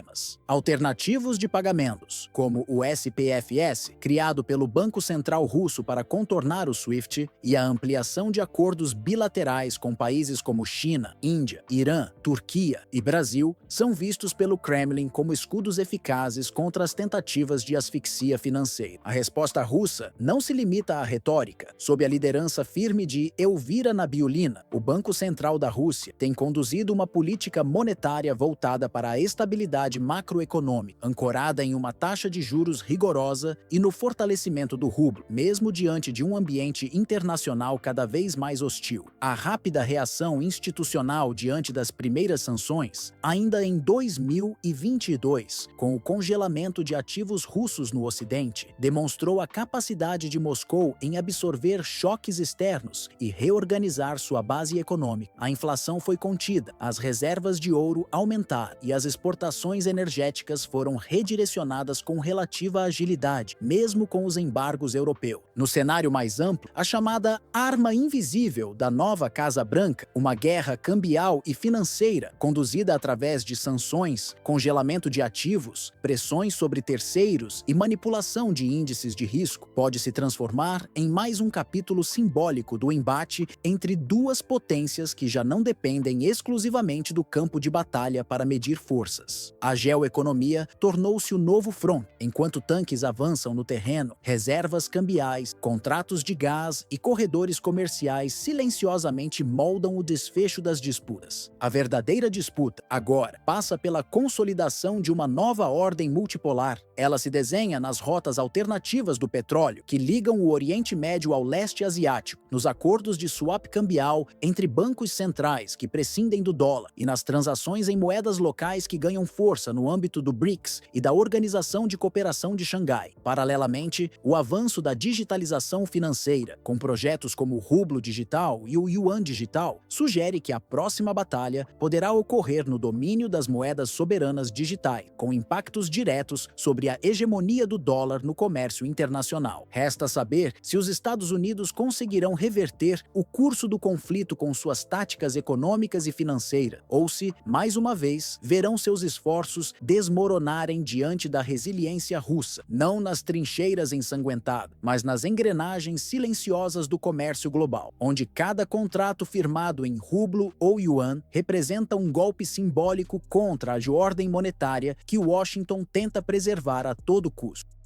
alternativos de pagamentos, como o SPFS, criado pelo Banco Central Russo para contornar o SWIFT, e a ampliação de acordos bilaterais com países como China, Índia, Irã, Turquia e Brasil, são vistos pelo Kremlin como escudos eficazes contra as tentativas de asfixia financeira. A resposta russa não se limita à retórica. Sob a liderança firme de Elvira Nabiullina, o Banco Central da Rússia tem conduzido uma política monetária voltada para a estabilidade macroeconômica, ancorada em uma taxa de juros rigorosa e no fortalecimento do rublo, mesmo diante de um ambiente internacional cada vez mais hostil. A rápida reação institucional diante das primeiras sanções, ainda em 2022, com o congelamento de ativos russos no Ocidente, demonstrou a capacidade de Moscou em absorver choques externos e reorganizar sua base econômica. A inflação foi contida, as reservas de ouro aumentaram e as exportações energéticas foram redirecionadas com relativa agilidade, mesmo com os embargos europeus. No cenário mais amplo, a chamada arma invisível da nova Casa Branca, uma guerra cambial e financeira conduzida através de sanções, congelamento de ativos, pressões sobre terceiros e manipulação de índices de risco, pode se transformar em mais um capítulo simbólico do embate entre duas potências que já não dependem exclusivamente do campo de batalha para medir forças. A geoeconomia tornou-se o novo front, enquanto tanques avançam no terreno, reservas cambiais, contratos de gás e corredores comerciais silenciosamente moldam o desfecho das disputas. A verdadeira disputa, agora, passa pela consolidação de uma nova ordem multipolar. Ela se desenha nas rotas alternativas do petróleo, que ligam o Oriente Médio ao leste asiático, nos acordos de swap cambial entre bancos centrais que prescindem do dólar e nas transações em moedas locais que ganham força no âmbito do BRICS e da Organização de Cooperação de Xangai. Paralelamente, o avanço da digitalização financeira, com projetos como o rublo digital e o yuan digital, sugere que a próxima batalha poderá ocorrer no domínio das moedas soberanas digitais, com impactos diretos sobre a hegemonia do dólar no comércio internacional. Resta saber se os Estados Unidos conseguirão reverter o curso do conflito com suas táticas econômicas e financeiras, ou se, mais uma vez, verão seus esforços desmoronarem diante da resiliência russa, não nas trincheiras ensanguentadas, mas nas engrenagens silenciosas do comércio global, onde cada contrato firmado em rublo ou yuan representa um golpe simbólico contra a ordem monetária que Washington tenta preservar a todo custo.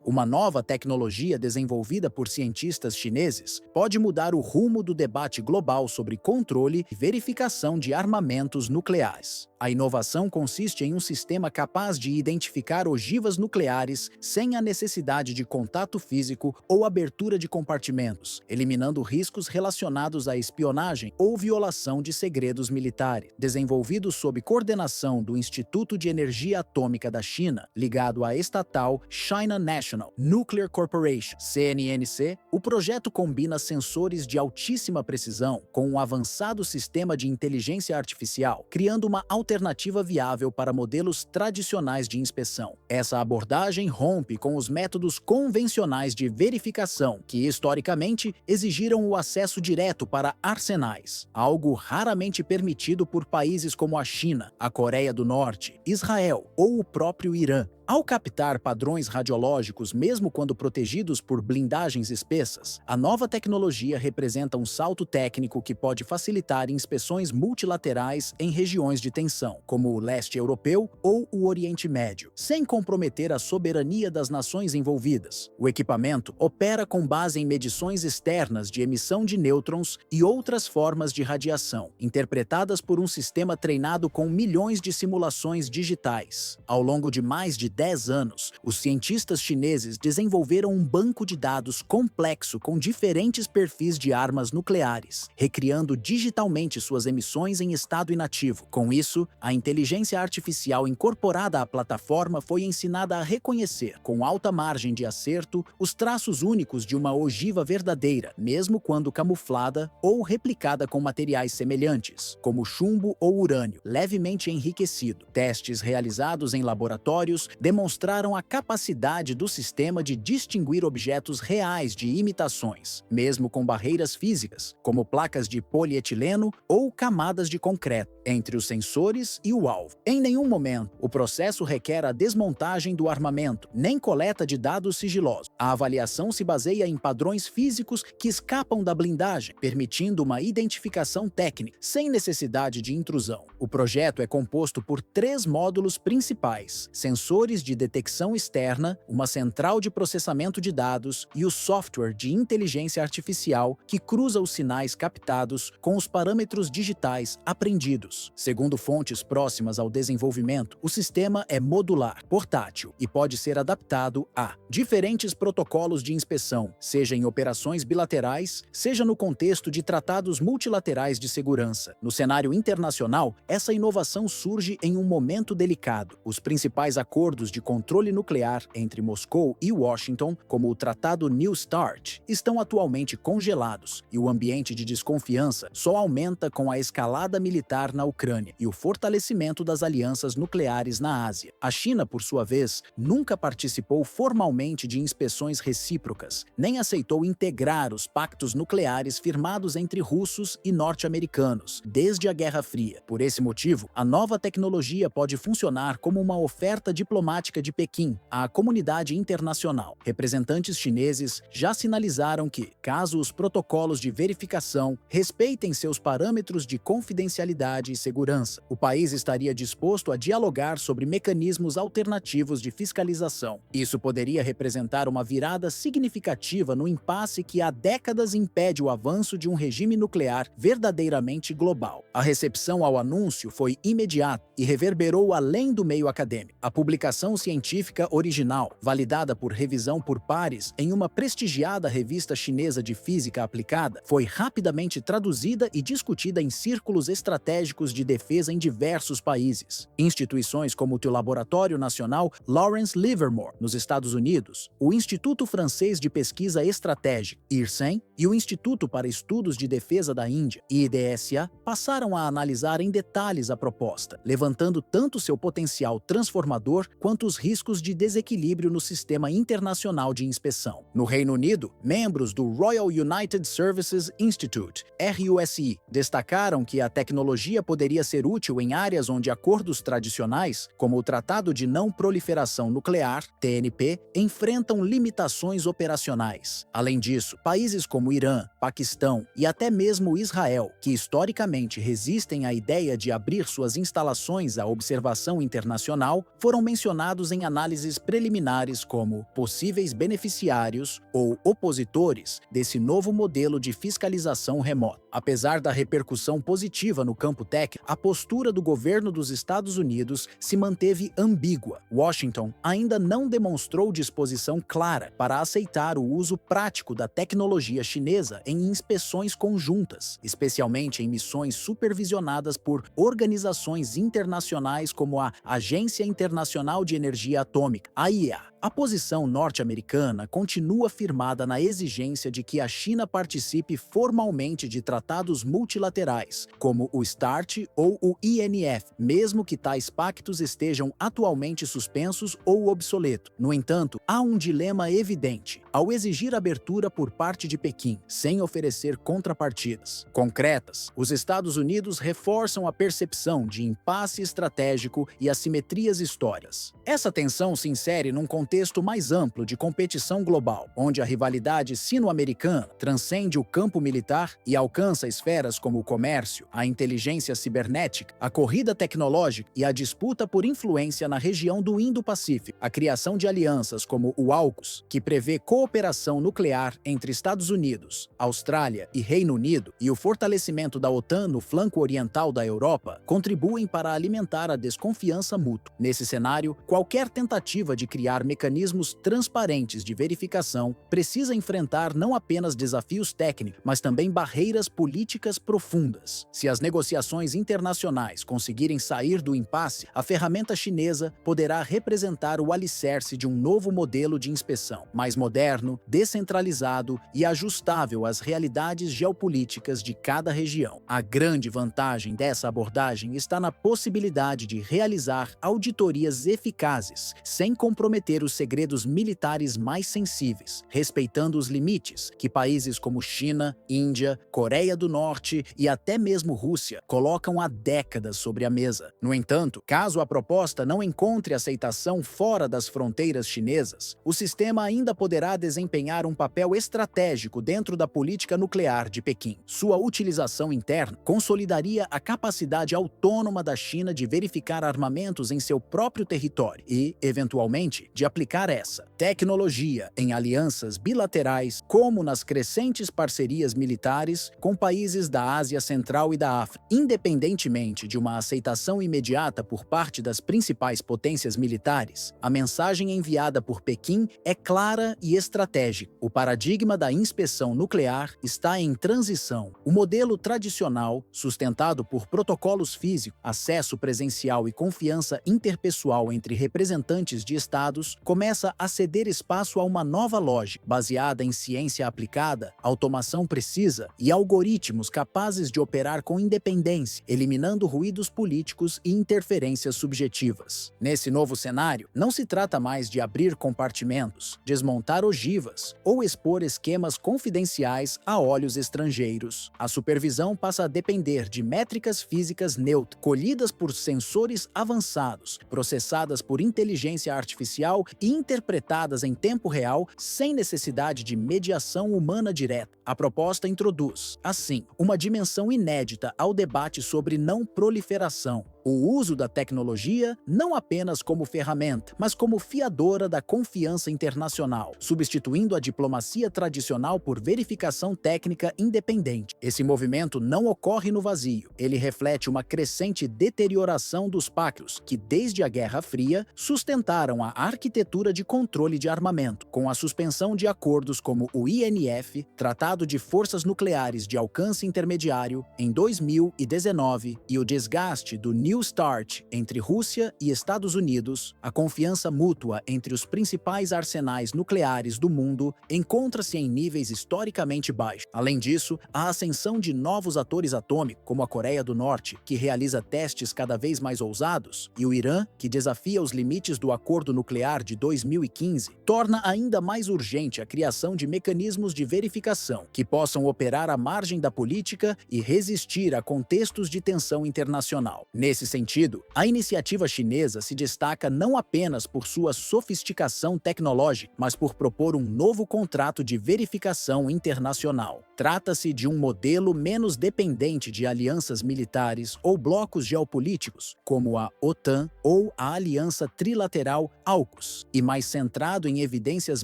Uma nova tecnologia desenvolvida por cientistas chineses pode mudar o rumo do debate global sobre controle e verificação de armamentos nucleares. A inovação consiste em um sistema capaz de identificar ogivas nucleares sem a necessidade de contato físico ou abertura de compartimentos, eliminando riscos relacionados à espionagem ou violação de segredos militares. Desenvolvido sob coordenação do Instituto de Energia Atômica da China, ligado à estatal China National Nuclear Corporation, CNNC, o projeto combina sensores de altíssima precisão com um avançado sistema de inteligência artificial, criando uma alternativa viável para modelos tradicionais de inspeção. Essa abordagem rompe com os métodos convencionais de verificação que, historicamente, exigiram o acesso direto para arsenais, algo raramente permitido por países como a China, a Coreia do Norte, Israel ou o próprio Irã. Ao captar padrões radiológicos, mesmo quando protegidos por blindagens espessas, a nova tecnologia representa um salto técnico que pode facilitar inspeções multilaterais em regiões de tensão, como o leste europeu ou o Oriente Médio, sem comprometer a soberania das nações envolvidas. O equipamento opera com base em medições externas de emissão de nêutrons e outras formas de radiação, interpretadas por um sistema treinado com milhões de simulações digitais. Ao longo de mais de 10 anos, os cientistas chineses desenvolveram um banco de dados complexo com diferentes perfis de armas nucleares, recriando digitalmente suas emissões em estado inativo. Com isso, a inteligência artificial incorporada à plataforma foi ensinada a reconhecer, com alta margem de acerto, os traços únicos de uma ogiva verdadeira, mesmo quando camuflada ou replicada com materiais semelhantes, como chumbo ou urânio, levemente enriquecido. Testes realizados em laboratórios demonstraram a capacidade do sistema de distinguir objetos reais de imitações, mesmo com barreiras físicas, como placas de polietileno ou camadas de concreto, entre os sensores e o alvo. Em nenhum momento, o processo requer a desmontagem do armamento, nem coleta de dados sigilosos. A avaliação se baseia em padrões físicos que escapam da blindagem, permitindo uma identificação técnica, sem necessidade de intrusão. O projeto é composto por 3 módulos principais: sensores de detecção externa, uma central de processamento de dados e o software de inteligência artificial que cruza os sinais captados com os parâmetros digitais aprendidos. Segundo fontes próximas ao desenvolvimento, o sistema é modular, portátil e pode ser adaptado a diferentes protocolos de inspeção, seja em operações bilaterais, seja no contexto de tratados multilaterais de segurança. No cenário internacional, essa inovação surge em um momento delicado. Os principais acordos de controle nuclear entre Moscou e Washington, como o Tratado New START, estão atualmente congelados, e o ambiente de desconfiança só aumenta com a escalada militar na Ucrânia e o fortalecimento das alianças nucleares na Ásia. A China, por sua vez, nunca participou formalmente de inspeções recíprocas, nem aceitou integrar os pactos nucleares firmados entre russos e norte-americanos desde a Guerra Fria. Por esse motivo, a nova tecnologia pode funcionar como uma oferta diplomática de Pequim à comunidade internacional. Representantes chineses já sinalizaram que, caso os protocolos de verificação respeitem seus parâmetros de confidencialidade e segurança, o país estaria disposto a dialogar sobre mecanismos alternativos de fiscalização. Isso poderia representar uma virada significativa no impasse que há décadas impede o avanço de um regime nuclear verdadeiramente global. A recepção ao anúncio foi imediata e reverberou além do meio acadêmico. A publicação científica original, validada por revisão por pares em uma prestigiada revista chinesa de física aplicada, foi rapidamente traduzida e discutida em círculos estratégicos de defesa em diversos países. Instituições como o Laboratório Nacional Lawrence Livermore, nos Estados Unidos, o Instituto Francês de Pesquisa Estratégica, IRSEM, e o Instituto para Estudos de Defesa da Índia, IDSA, passaram a analisar em detalhes a proposta, levantando tanto seu potencial transformador quanto os riscos de desequilíbrio no sistema internacional de inspeção. No Reino Unido, membros do Royal United Services Institute, RUSI, destacaram que a tecnologia poderia ser útil em áreas onde acordos tradicionais, como o Tratado de Não Proliferação Nuclear, TNP, enfrentam limitações operacionais. Além disso, países como Irã, Paquistão e até mesmo Israel, que historicamente resistem à ideia de abrir suas instalações à observação internacional, foram mencionados em análises preliminares como possíveis beneficiários ou opositores desse novo modelo de fiscalização remota. Apesar da repercussão positiva no campo técnico, a postura do governo dos Estados Unidos se manteve ambígua. Washington ainda não demonstrou disposição clara para aceitar o uso prático da tecnologia chinesa em inspeções conjuntas, especialmente em missões supervisionadas por organizações internacionais como a Agência Internacional de Energia Atômica, AIEA. A posição norte-americana continua firmada na exigência de que a China participe formalmente de tratados multilaterais, como o START ou o INF, mesmo que tais pactos estejam atualmente suspensos ou obsoletos. No entanto, há um dilema evidente ao exigir abertura por parte de Pequim, sem oferecer contrapartidas concretas. Os Estados Unidos reforçam a percepção de impasse estratégico e assimetrias históricas. Essa tensão se insere num contexto mais amplo de competição global, onde a rivalidade sino-americana transcende o campo militar e alcança esferas como o comércio, a inteligência cibernética, a corrida tecnológica e a disputa por influência na região do Indo-Pacífico. A criação de alianças como o AUKUS, que prevê cooperação nuclear entre Estados Unidos, Austrália e Reino Unido, e o fortalecimento da OTAN no flanco oriental da Europa, contribuem para alimentar a desconfiança mútua. Nesse cenário, qualquer tentativa de criar mecanismos transparentes de verificação precisa enfrentar não apenas desafios técnicos, mas também barreiras políticas profundas. Se as negociações internacionais conseguirem sair do impasse, a ferramenta chinesa poderá representar o alicerce de um novo modelo de inspeção, mais moderno, descentralizado e ajustável às realidades geopolíticas de cada região. A grande vantagem dessa abordagem está na possibilidade de realizar auditorias eficazes, sem comprometer os segredos militares mais sensíveis, respeitando os limites que países como China, Índia, Coreia do Norte e até mesmo Rússia colocam há décadas sobre a mesa. No entanto, caso a proposta não encontre aceitação fora das fronteiras chinesas, o sistema ainda poderá desempenhar um papel estratégico dentro da política nuclear de Pequim. Sua utilização interna consolidaria a capacidade autônoma da China de verificar armamentos em seu próprio território e, eventualmente, de aplicar essa tecnologia em alianças bilaterais, como nas crescentes parcerias militares com países da Ásia Central e da África. Independentemente de uma aceitação imediata por parte das principais potências militares, a mensagem enviada por Pequim é clara e estratégica. O paradigma da inspeção nuclear está em transição. O modelo tradicional, sustentado por protocolos físicos, acesso presencial e confiança interpessoal entre representantes de estados, começa a ceder espaço a uma nova lógica, baseada em ciência aplicada, automação precisa e algoritmos capazes de operar com independência, eliminando ruídos políticos e interferências subjetivas. Nesse novo cenário, não se trata mais de abrir compartimentos, desmontar ogivas ou expor esquemas confidenciais a olhos estrangeiros. A supervisão passa a depender de métricas físicas neutras, colhidas por sensores avançados, processadas por inteligência artificial e interpretadas em tempo real sem necessidade de mediação humana direta. A proposta introduz, assim, uma dimensão inédita ao debate sobre não proliferação. O uso da tecnologia não apenas como ferramenta, mas como fiadora da confiança internacional, substituindo a diplomacia tradicional por verificação técnica independente. Esse movimento não ocorre no vazio. Ele reflete uma crescente deterioração dos pactos que, desde a Guerra Fria, sustentaram a arquitetura de controle de armamento, com a suspensão de acordos como o INF, Tratado de Forças Nucleares de Alcance Intermediário, em 2019, e o desgaste do New START entre Rússia e Estados Unidos. A confiança mútua entre os principais arsenais nucleares do mundo encontra-se em níveis historicamente baixos. Além disso, a ascensão de novos atores atômicos, como a Coreia do Norte, que realiza testes cada vez mais ousados, e o Irã, que desafia os limites do acordo nuclear de 2015, torna ainda mais urgente a criação de mecanismos de verificação que possam operar à margem da política e resistir a contextos de tensão internacional. Nesse sentido, a iniciativa chinesa se destaca não apenas por sua sofisticação tecnológica, mas por propor um novo contrato de verificação internacional. Trata-se de um modelo menos dependente de alianças militares ou blocos geopolíticos, como a OTAN ou a Aliança Trilateral AUKUS, e mais centrado em evidências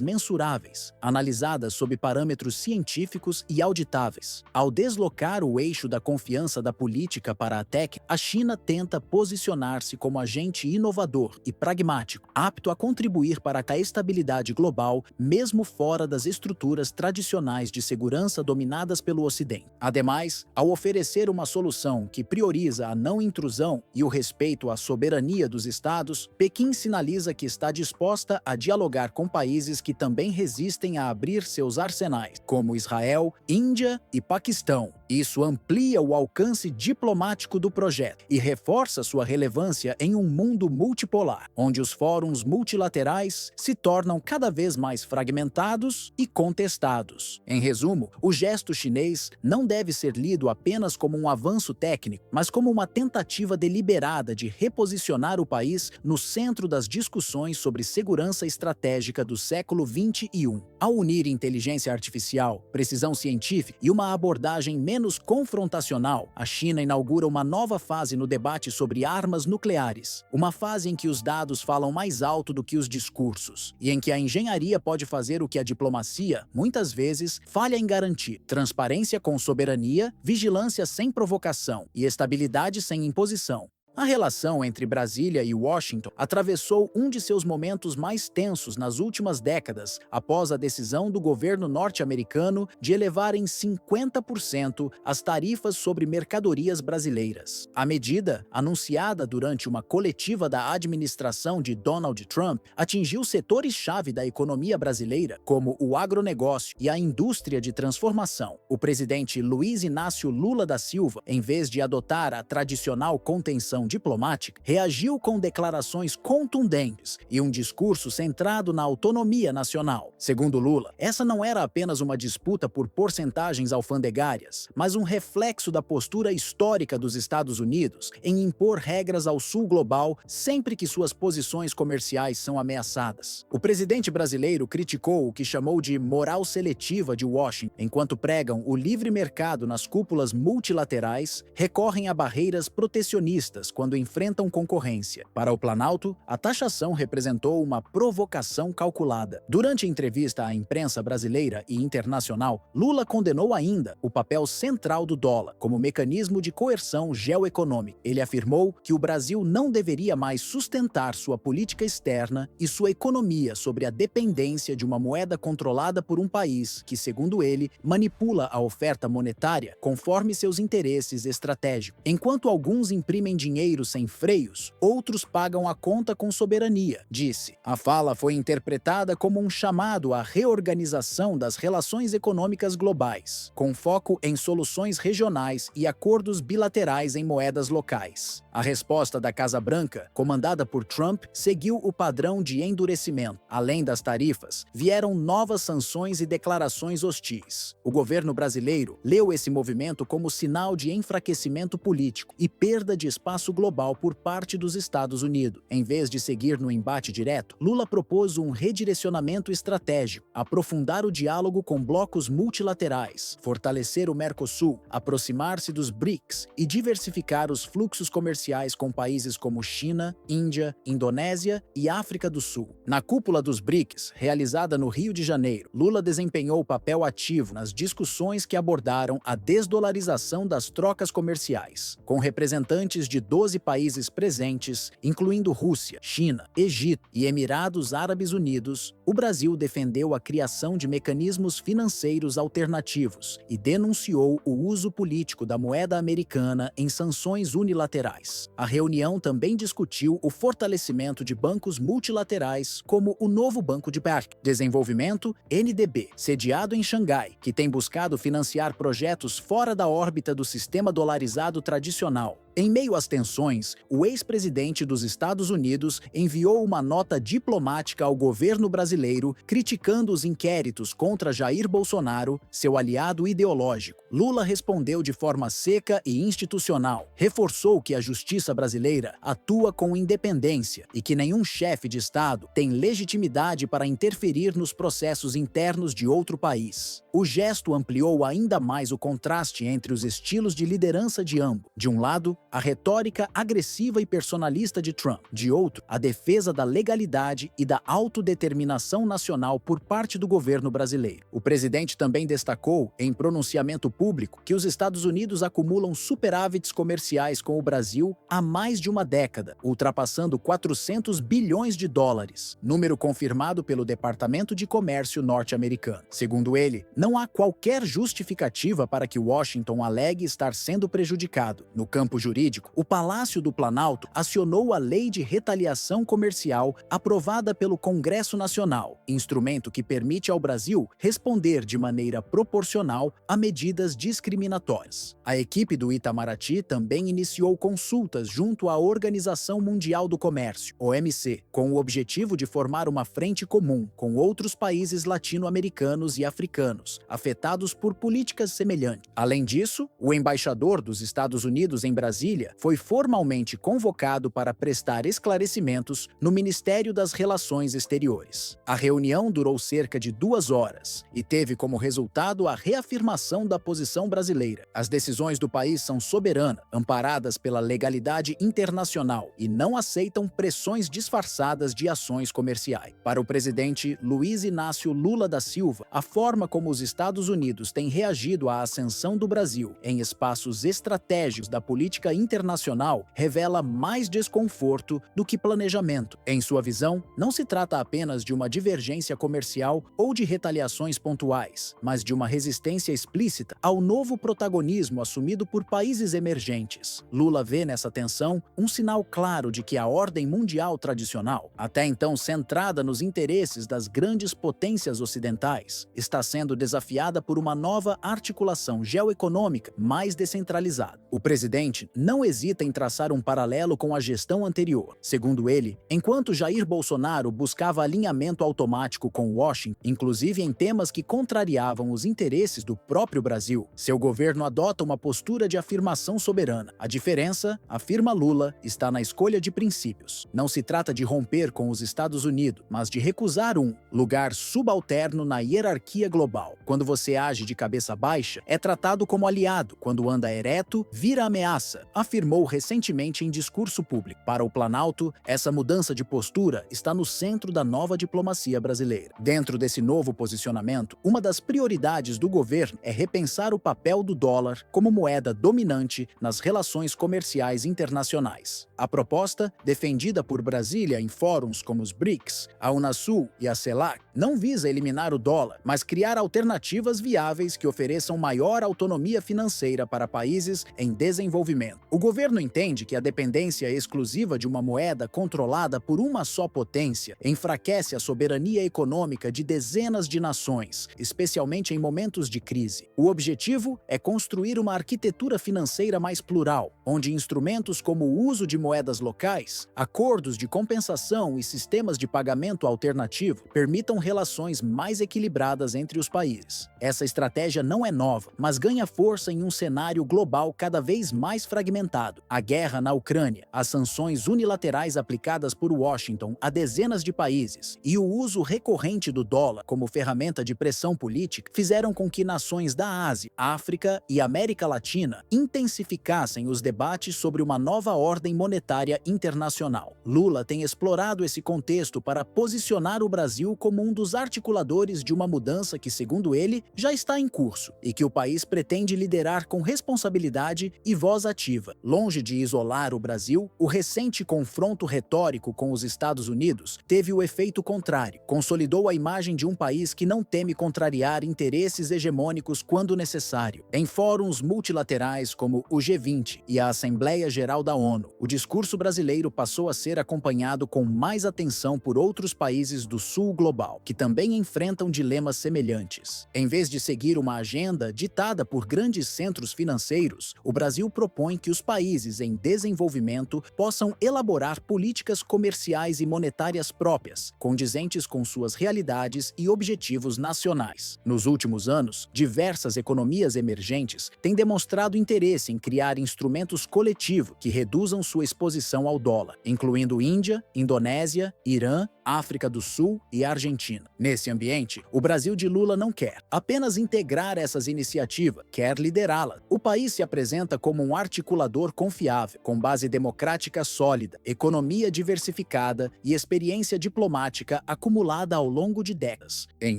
mensuráveis, analisadas sob parâmetros científicos e auditáveis. Ao deslocar o eixo da confiança da política para a técnica, a China tenta posicionar-se como agente inovador e pragmático, apto a contribuir para a estabilidade global, mesmo fora das estruturas tradicionais de segurança dominadas pelo Ocidente. Ademais, ao oferecer uma solução que prioriza a não intrusão e o respeito à soberania dos Estados, Pequim sinaliza que está disposta a dialogar com países que também resistem a abrir seus arsenais, como Israel, Índia e Paquistão. Isso amplia o alcance diplomático do projeto e reforça sua relevância em um mundo multipolar, onde os fóruns multilaterais se tornam cada vez mais fragmentados e contestados. Em resumo, o gesto chinês não deve ser lido apenas como um avanço técnico, mas como uma tentativa deliberada de reposicionar o país no centro das discussões sobre segurança estratégica do século XXI. Ao unir inteligência artificial, precisão científica e uma abordagem menos confrontacional, a China inaugura uma nova fase no debate sobre armas nucleares, uma fase em que os dados falam mais alto do que os discursos, e em que a engenharia pode fazer o que a diplomacia, muitas vezes, falha em garantir: transparência com soberania, vigilância sem provocação e estabilidade sem imposição. A relação entre Brasília e Washington atravessou um de seus momentos mais tensos nas últimas décadas, após a decisão do governo norte-americano de elevar em 50% as tarifas sobre mercadorias brasileiras. A medida, anunciada durante uma coletiva da administração de Donald Trump, atingiu setores-chave da economia brasileira, como o agronegócio e a indústria de transformação. O presidente Luiz Inácio Lula da Silva, em vez de adotar a tradicional contenção diplomática, reagiu com declarações contundentes e um discurso centrado na autonomia nacional. Segundo Lula, essa não era apenas uma disputa por porcentagens alfandegárias, mas um reflexo da postura histórica dos Estados Unidos em impor regras ao sul global sempre que suas posições comerciais são ameaçadas. O presidente brasileiro criticou o que chamou de moral seletiva de Washington, enquanto pregam o livre mercado nas cúpulas multilaterais, recorrem a barreiras protecionistas quando enfrentam concorrência. Para o Planalto, a taxação representou uma provocação calculada. Durante a entrevista à imprensa brasileira e internacional, Lula condenou ainda o papel central do dólar como mecanismo de coerção geoeconômica. Ele afirmou que o Brasil não deveria mais sustentar sua política externa e sua economia sobre a dependência de uma moeda controlada por um país que, segundo ele, manipula a oferta monetária conforme seus interesses estratégicos. Enquanto alguns imprimem dinheiro sem freios, outros pagam a conta com soberania, disse. A fala foi interpretada como um chamado à reorganização das relações econômicas globais, com foco em soluções regionais e acordos bilaterais em moedas locais. A resposta da Casa Branca, comandada por Trump, seguiu o padrão de endurecimento. Além das tarifas, vieram novas sanções e declarações hostis. O governo brasileiro leu esse movimento como sinal de enfraquecimento político e perda de espaço global por parte dos Estados Unidos. Em vez de seguir no embate direto, Lula propôs um redirecionamento estratégico, aprofundar o diálogo com blocos multilaterais, fortalecer o Mercosul, aproximar-se dos BRICS e diversificar os fluxos comerciais com países como China, Índia, Indonésia e África do Sul. Na cúpula dos BRICS, realizada no Rio de Janeiro, Lula desempenhou papel ativo nas discussões que abordaram a desdolarização das trocas comerciais, com representantes de 12 países presentes, incluindo Rússia, China, Egito e Emirados Árabes Unidos. O Brasil defendeu a criação de mecanismos financeiros alternativos e denunciou o uso político da moeda americana em sanções unilaterais. A reunião também discutiu o fortalecimento de bancos multilaterais, como o novo Banco de Desenvolvimento, NDB, sediado em Xangai, que tem buscado financiar projetos fora da órbita do sistema dolarizado tradicional. Em meio às tensões, o ex-presidente dos Estados Unidos enviou uma nota diplomática ao governo brasileiro criticando os inquéritos contra Jair Bolsonaro, seu aliado ideológico. Lula respondeu de forma seca e institucional, reforçou que a justiça brasileira atua com independência e que nenhum chefe de Estado tem legitimidade para interferir nos processos internos de outro país. O gesto ampliou ainda mais o contraste entre os estilos de liderança de ambos. De um lado, a retórica agressiva e personalista de Trump. De outro, a defesa da legalidade e da autodeterminação nacional por parte do governo brasileiro. O presidente também destacou, em pronunciamento público, que os Estados Unidos acumulam superávites comerciais com o Brasil há mais de uma década, ultrapassando 400 bilhões de dólares, número confirmado pelo Departamento de Comércio norte-americano. Segundo ele, não há qualquer justificativa para que Washington alegue estar sendo prejudicado. No campo jurídico, o Palácio do Planalto acionou a Lei de Retaliação Comercial aprovada pelo Congresso Nacional, instrumento que permite ao Brasil responder de maneira proporcional a medidas discriminatórias. A equipe do Itamaraty também iniciou consultas junto à Organização Mundial do Comércio, OMC, com o objetivo de formar uma frente comum com outros países latino-americanos e africanos, afetados por políticas semelhantes. Além disso, o embaixador dos Estados Unidos em Brasília Brasília, foi formalmente convocado para prestar esclarecimentos no Ministério das Relações Exteriores. A reunião durou cerca de 2 horas e teve como resultado a reafirmação da posição brasileira. As decisões do país são soberanas, amparadas pela legalidade internacional e não aceitam pressões disfarçadas de ações comerciais. Para o presidente Luiz Inácio Lula da Silva, a forma como os Estados Unidos têm reagido à ascensão do Brasil em espaços estratégicos da política internacional revela mais desconforto do que planejamento. Em sua visão, não se trata apenas de uma divergência comercial ou de retaliações pontuais, mas de uma resistência explícita ao novo protagonismo assumido por países emergentes. Lula vê nessa tensão um sinal claro de que a ordem mundial tradicional, até então centrada nos interesses das grandes potências ocidentais, está sendo desafiada por uma nova articulação geoeconômica mais descentralizada. O presidente não hesita em traçar um paralelo com a gestão anterior. Segundo ele, enquanto Jair Bolsonaro buscava alinhamento automático com Washington, inclusive em temas que contrariavam os interesses do próprio Brasil, seu governo adota uma postura de afirmação soberana. A diferença, afirma Lula, está na escolha de princípios. Não se trata de romper com os Estados Unidos, mas de recusar um lugar subalterno na hierarquia global. Quando você age de cabeça baixa, é tratado como aliado. Quando anda ereto, vira ameaça, afirmou recentemente em discurso público. Para o Planalto, essa mudança de postura está no centro da nova diplomacia brasileira. Dentro desse novo posicionamento, uma das prioridades do governo é repensar o papel do dólar como moeda dominante nas relações comerciais internacionais. A proposta, defendida por Brasília em fóruns como os BRICS, a Unasul e a CELAC, não visa eliminar o dólar, mas criar alternativas viáveis que ofereçam maior autonomia financeira para países em desenvolvimento. O governo entende que a dependência exclusiva de uma moeda controlada por uma só potência enfraquece a soberania econômica de dezenas de nações, especialmente em momentos de crise. O objetivo é construir uma arquitetura financeira mais plural, onde instrumentos como o uso de moedas locais, acordos de compensação e sistemas de pagamento alternativo permitam relações mais equilibradas entre os países. Essa estratégia não é nova, mas ganha força em um cenário global cada vez mais fragmentado. A guerra na Ucrânia, as sanções unilaterais aplicadas por Washington a dezenas de países e o uso recorrente do dólar como ferramenta de pressão política fizeram com que nações da Ásia, África e América Latina intensificassem os debates sobre uma nova ordem monetária internacional. Lula tem explorado esse contexto para posicionar o Brasil como um dos articuladores de uma mudança que, segundo ele, já está em curso e que o país pretende liderar com responsabilidade e voz ativa. Longe de isolar o Brasil, o recente confronto retórico com os Estados Unidos teve o efeito contrário. Consolidou a imagem de um país que não teme contrariar interesses hegemônicos quando necessário. Em fóruns multilaterais como o G20 e a Assembleia Geral da ONU, o discurso brasileiro passou a ser acompanhado com mais atenção por outros países do sul global, que também enfrentam dilemas semelhantes. Em vez de seguir uma agenda ditada por grandes centros financeiros, o Brasil propõe que os países em desenvolvimento possam elaborar políticas comerciais e monetárias próprias, condizentes com suas realidades e objetivos nacionais. Nos últimos anos, diversas economias emergentes têm demonstrado interesse em criar instrumentos coletivos que reduzam sua exposição ao dólar, incluindo Índia, Indonésia, Irã, África do Sul e Argentina. Nesse ambiente, o Brasil de Lula não quer apenas integrar essas iniciativas, quer liderá-las. O país se apresenta como um articulador confiável, com base democrática sólida, economia diversificada e experiência diplomática acumulada ao longo de décadas. Em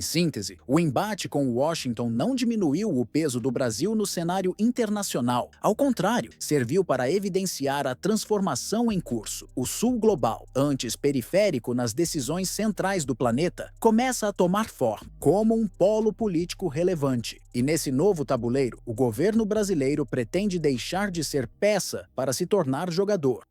síntese, o embate com Washington não diminuiu o peso do Brasil no cenário internacional. Ao contrário, serviu para evidenciar a transformação em curso. O Sul global, antes periférico nas decisões centrais do planeta, começa a tomar forma como um polo político relevante. E nesse novo tabuleiro, o governo brasileiro pretende deixar de ser peça para se tornar jogador.